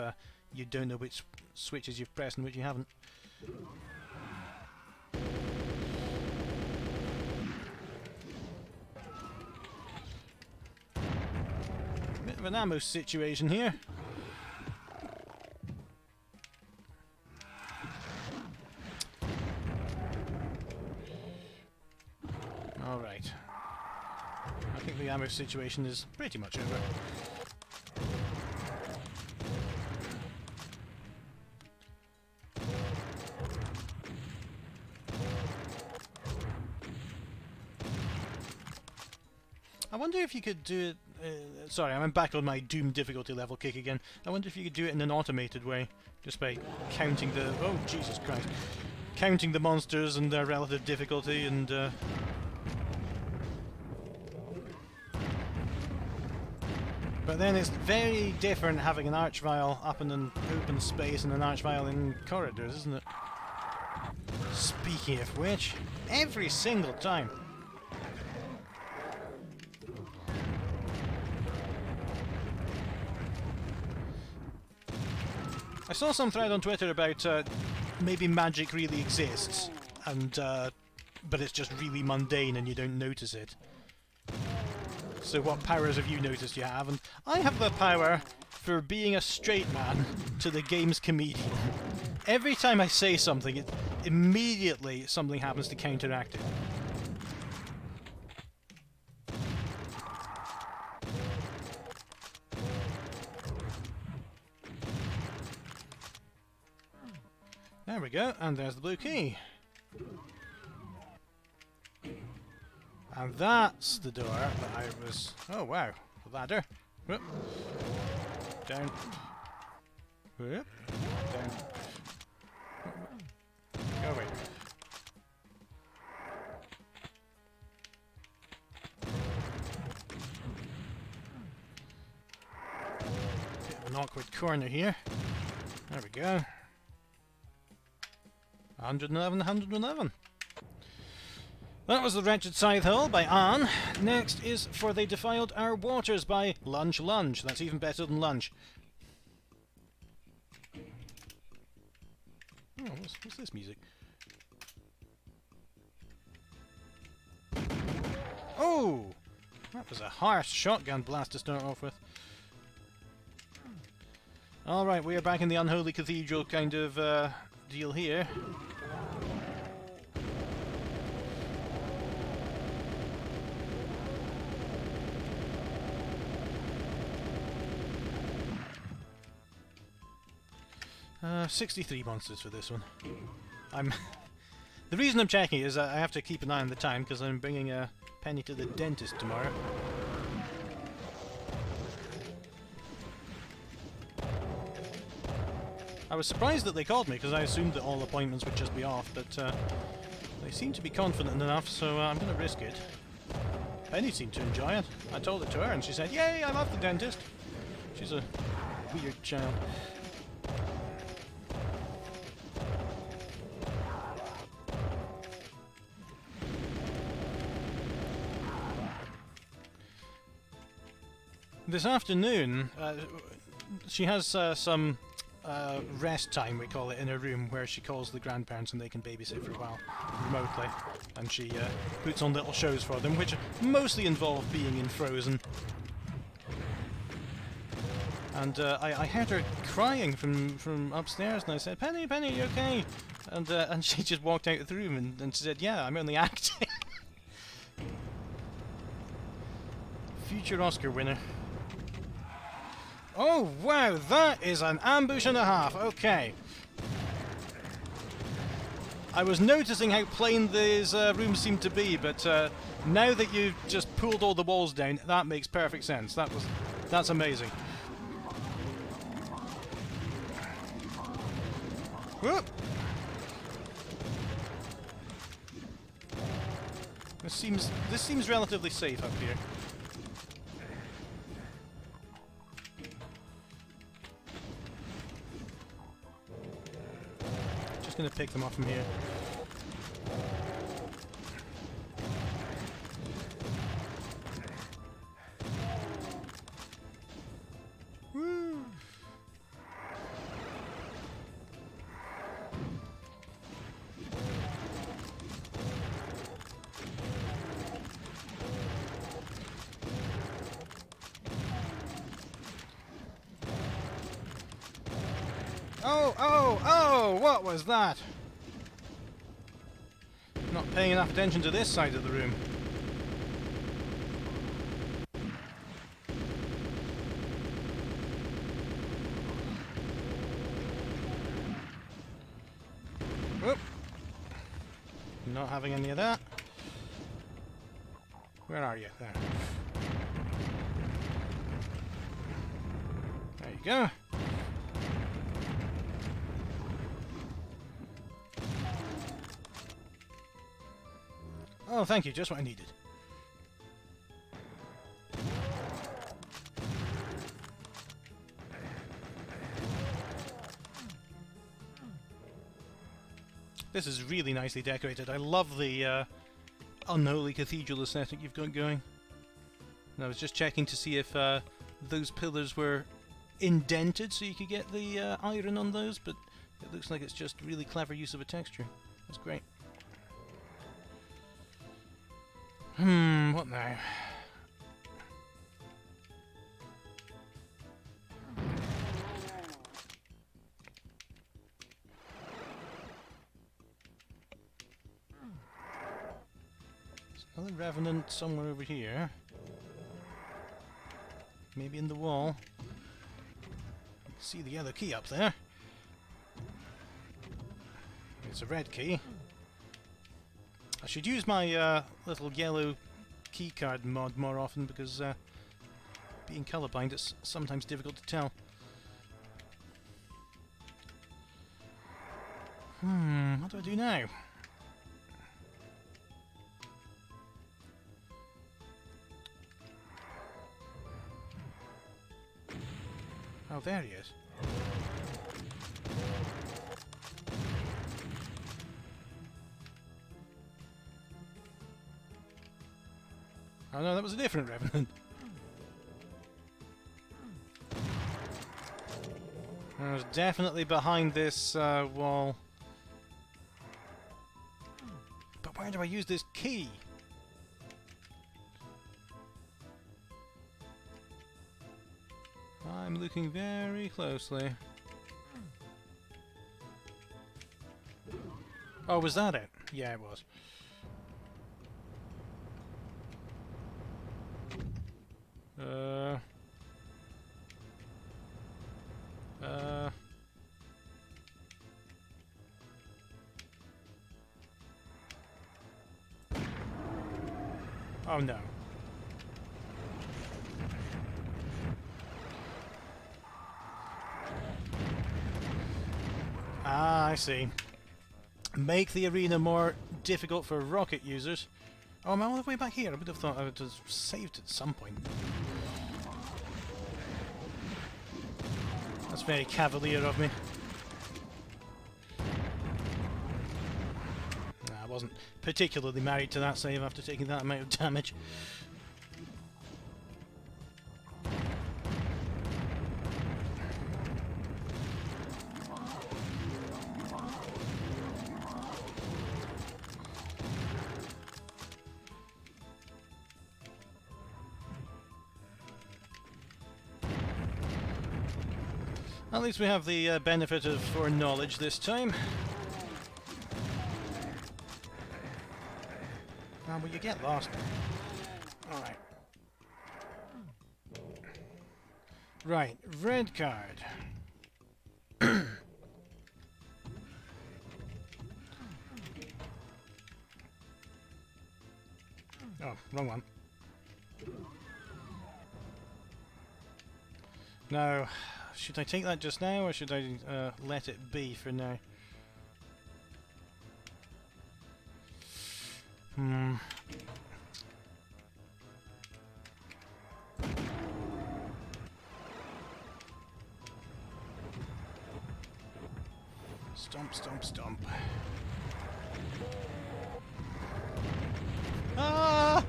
Speaker 1: you don't know which switches you've pressed and which you haven't. Bit of an ammo situation here. ammo situation is pretty much over. I wonder if you could do it... sorry, I'm back on my Doom difficulty level kick again. I wonder if you could do it in an automated way, just by counting the... oh, Jesus Christ. Counting the monsters and their relative difficulty and... But then it's very different having an archvile up in an open space and an archvile in corridors, isn't it? Speaking of which, every single time... I saw some thread on Twitter about maybe magic really exists, and but it's just really mundane and you don't notice it. So what powers have you noticed you have? And I have the power for being a straight man to the game's comedian. Every time I say something, immediately something happens to counteract it. There we go, and there's the blue key. And that's the door that I was... oh wow, the ladder. Whoop. Down. Whoop. Down. Go away. Bit of an awkward corner here. There we go. 111, 111. That was the Wretched Scythe Hull by Anne. Next is For They Defiled Our Waters by LunchLunch. That's even better than lunch. Oh, what's this music? Oh! That was a harsh shotgun blast to start off with. Alright, we are back in the Unholy Cathedral kind of deal here. Uh, 63 monsters for this one. The reason I'm checking is I have to keep an eye on the time because I'm bringing Penny to the dentist tomorrow. I was surprised that they called me because I assumed that all appointments would just be off, but they seem to be confident enough, so I'm going to risk it. Penny seemed to enjoy it. I told it to her and she said, "Yay, I love the dentist." She's a weird child. This afternoon, she has some rest time, we call it, in her room, where she calls the grandparents and they can babysit for a while remotely. And she puts on little shows for them, which mostly involve being in Frozen. And I heard her crying from upstairs, and I said, "Penny, Penny, you okay?" And she just walked out of the room and she said, "Yeah, I'm only acting." Future Oscar winner. Oh wow, that is an ambush and a half. Okay. I was noticing how plain these rooms seem to be, but now that you've just pulled all the walls down, that makes perfect sense. That's amazing. Whoop. This seems relatively safe up here. Gonna pick them off from here. Woo! Oh, what was that? Not paying enough attention to this side of the room. Not having any of that. Where are you? There. There you go. Oh, thank you. Just what I needed. This is really nicely decorated. I love the unholy cathedral aesthetic you've got going. And I was just checking to see if those pillars were indented so you could get the iron on those, but it looks like it's just really clever use of a texture. That's great. What now? Another revenant somewhere over here. Maybe in the wall. See the yellow key up there. It's a red key. I should use my little yellow keycard mod more often because being colorblind it's sometimes difficult to tell. What do I do now? Oh, there he is. Oh no, that was a different revenant. I was definitely behind this wall. But where do I use this key? I'm looking very closely. Oh, was that it? Yeah, it was. Oh no. Ah, I see. Make the arena more difficult for rocket users. Oh, am I all the way back here? I would have thought I would have saved at some point. That's very cavalier of me. Nah, I wasn't particularly married to that save after taking that amount of damage. At least we have the benefit of foreknowledge this time. Ah, well, you get lost. Alright. Right, red card. Oh, wrong one. Now, should I take that just now, or should I let it be for now? Stomp, stomp, stomp. Ah!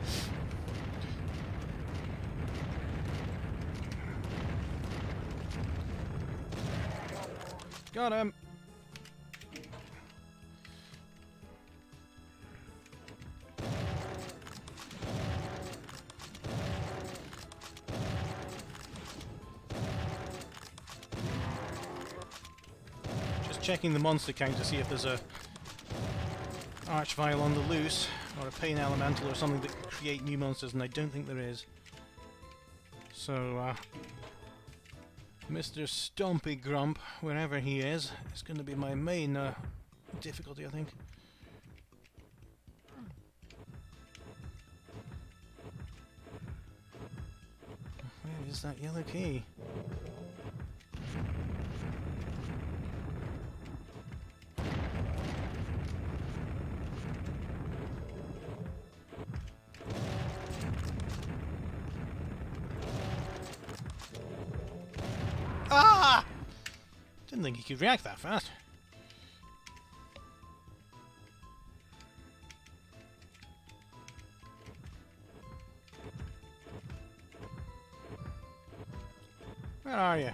Speaker 1: Got him! Just checking the monster count to see if there's a archvile on the loose, or a pain elemental or something that can create new monsters, and I don't think there is. So, Mr. Stompy Grump, wherever he is going to be my main difficulty, I think. is that yellow key? Ah! Didn't think he could react that fast. Where are you?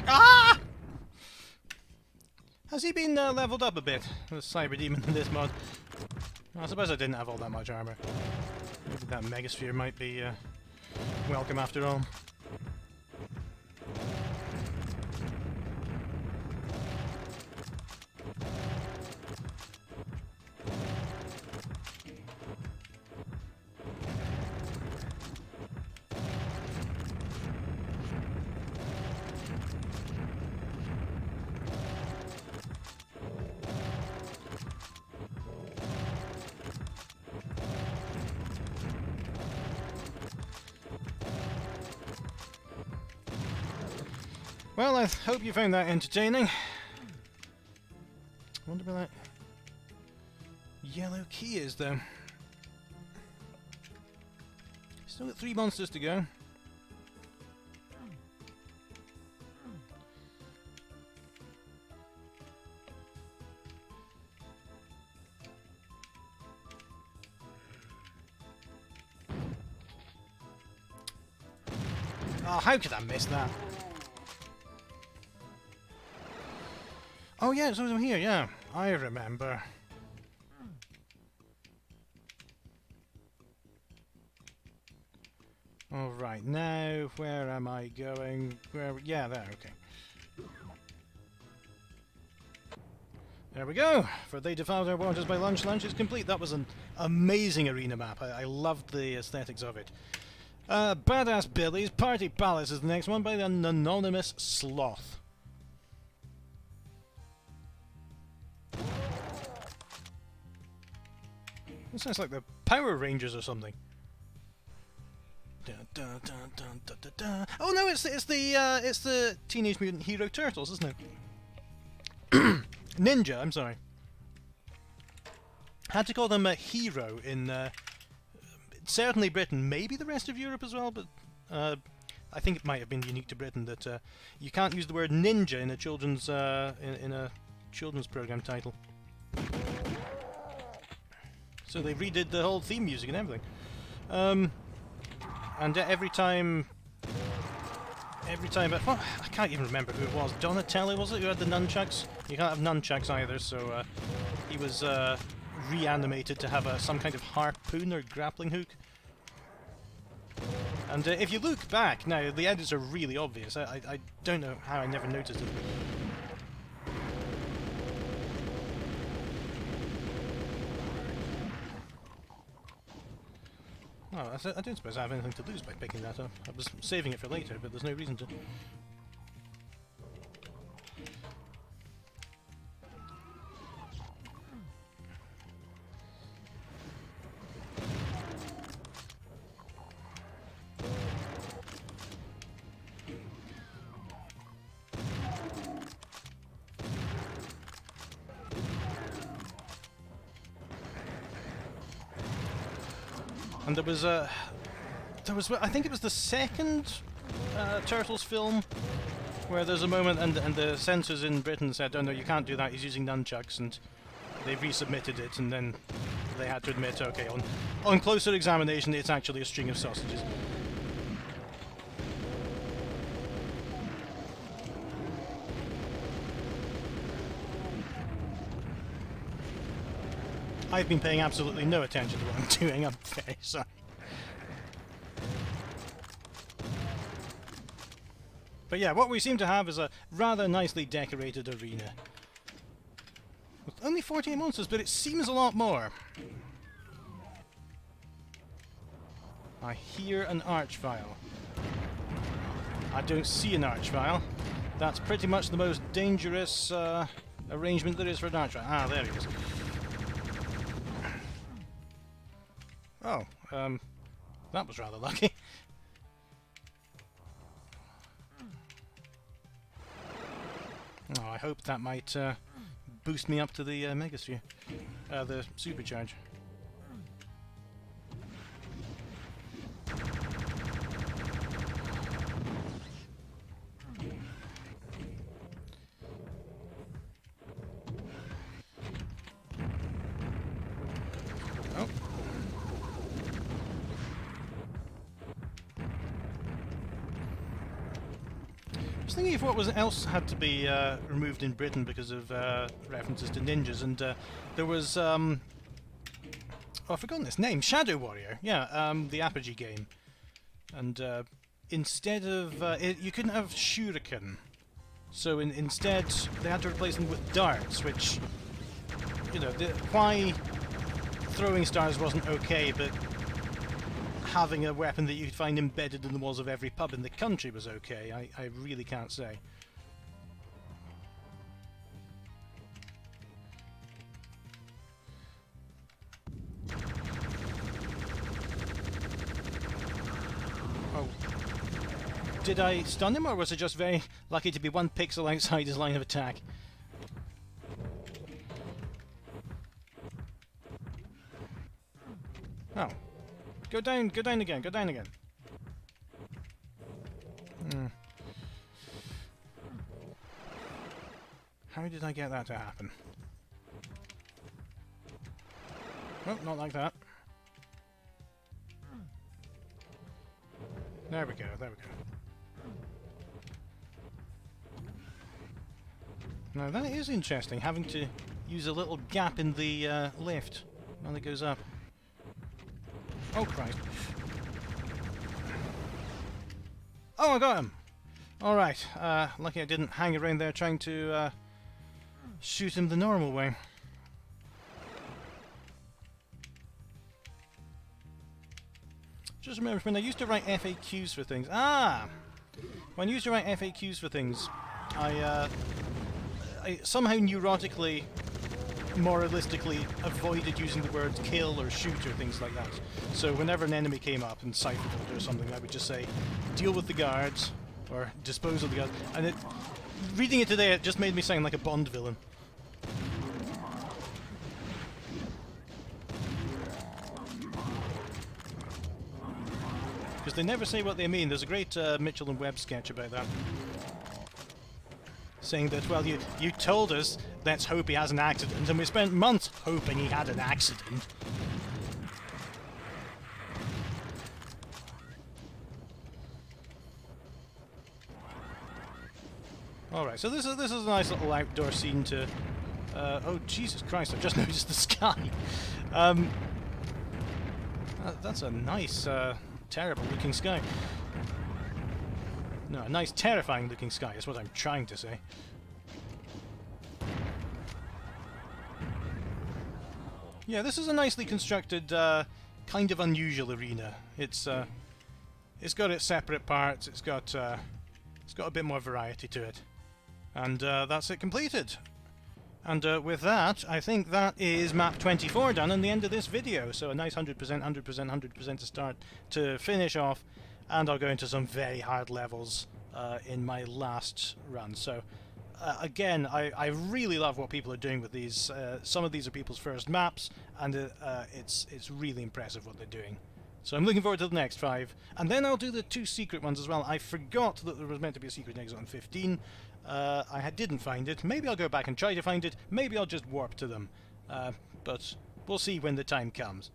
Speaker 1: Ah! Has he been leveled up a bit, the Cyber Demon in this mod? I suppose I didn't have all that much armor. Maybe that Megasphere might be welcome after all. Well, I hope you found that entertaining. I wonder where that yellow key is, though. Still got 3 monsters to go. Oh, how could I miss that? Oh yeah, it's over here, yeah. I remember. Alright, now, where am I going? Where? Yeah, there, okay. There we go! For They Defiled Our Waters by LunchLunch is complete. That was an amazing arena map. I loved the aesthetics of it. Badass Billy's Party Palace is the next one by an anonymous Sloth. It sounds like the Power Rangers or something. Dun, dun, dun, dun, dun, dun, dun. Oh no, it's the Teenage Mutant Hero Turtles, isn't it? Ninja, I'm sorry. Had to call them a hero in certainly Britain, maybe the rest of Europe as well, but I think it might have been unique to Britain that you can't use the word ninja in a children's in a children's program title. So they redid the whole theme music and everything. And every time, well, I can't even remember who it was. Donatello, was it, who had the nunchucks? You can't have nunchucks either, so he was reanimated to have some kind of harpoon or grappling hook. And if you look back now, the edits are really obvious. I don't know how I never noticed it. Oh, I don't suppose I have anything to lose by picking that up. I was saving it for later, but there's no reason to. And there was I think it was the second Turtles film where there's a moment and the censors in Britain said, oh no, you can't do that, he's using nunchucks, and they resubmitted it, and then they had to admit, okay, on closer examination it's actually a string of sausages. I've been paying absolutely no attention to what I'm doing. I'm very sorry. But yeah, what we seem to have is a rather nicely decorated arena. With only 48 monsters, but it seems a lot more. I hear an archvile. I don't see an archvile. That's pretty much the most dangerous arrangement there is for an archvile. Ah, there he is. Oh, that was rather lucky. Oh, I hope that might boost me up to the Megasphere, the supercharge. Oh. I was thinking if what else had to be removed in Britain because of references to ninjas, and there was oh, I've forgotten this name, Shadow Warrior, yeah, the Apogee game, and instead of you couldn't have shuriken, so instead they had to replace them with darts, which, you know, why throwing stars wasn't okay, but having a weapon that you could find embedded in the walls of every pub in the country was okay. I really can't say. Oh. Did I stun him, or was it just very lucky to be one pixel outside his line of attack? Oh. Go down again, go down again. How did I get that to happen? Oh, not like that. There we go, there we go. Now that is interesting, having to use a little gap in the lift when it goes up. Oh Christ. Oh, I got him! Alright, lucky I didn't hang around there trying to shoot him the normal way. Just remember, when I used to write FAQs for things... Ah! When I used to write FAQs for things, I somehow neurotically, moralistically avoided using the words kill or shoot or things like that. So whenever an enemy came up in Scythe or something, I would just say, deal with the guards, or dispose of the guards. And reading it today, it just made me sound like a Bond villain. Because they never say what they mean. There's a great Mitchell and Webb sketch about that. Saying that, well, you told us, let's hope he has an accident, and we spent months hoping he had an accident. Alright, so this is a nice little outdoor scene to... oh, Jesus Christ, I've just noticed the sky! That's a nice, terrible looking sky. No, a nice terrifying looking sky is what I'm trying to say. Yeah, this is a nicely constructed, kind of unusual arena. It's got its separate parts, it's got a bit more variety to it. And that's it completed. And with that, I think that is map 24 done and the end of this video. So a nice 100%, 100%, 100% to start to finish off. And I'll go into some very hard levels in my last run. So again, I really love what people are doing with these. Some of these are people's first maps, and it's really impressive what they're doing. So I'm looking forward to the next 5, and then I'll do the 2 secret ones as well. I forgot that there was meant to be a secret exit on 15. I didn't find it. Maybe I'll go back and try to find it. Maybe I'll just warp to them. But we'll see when the time comes.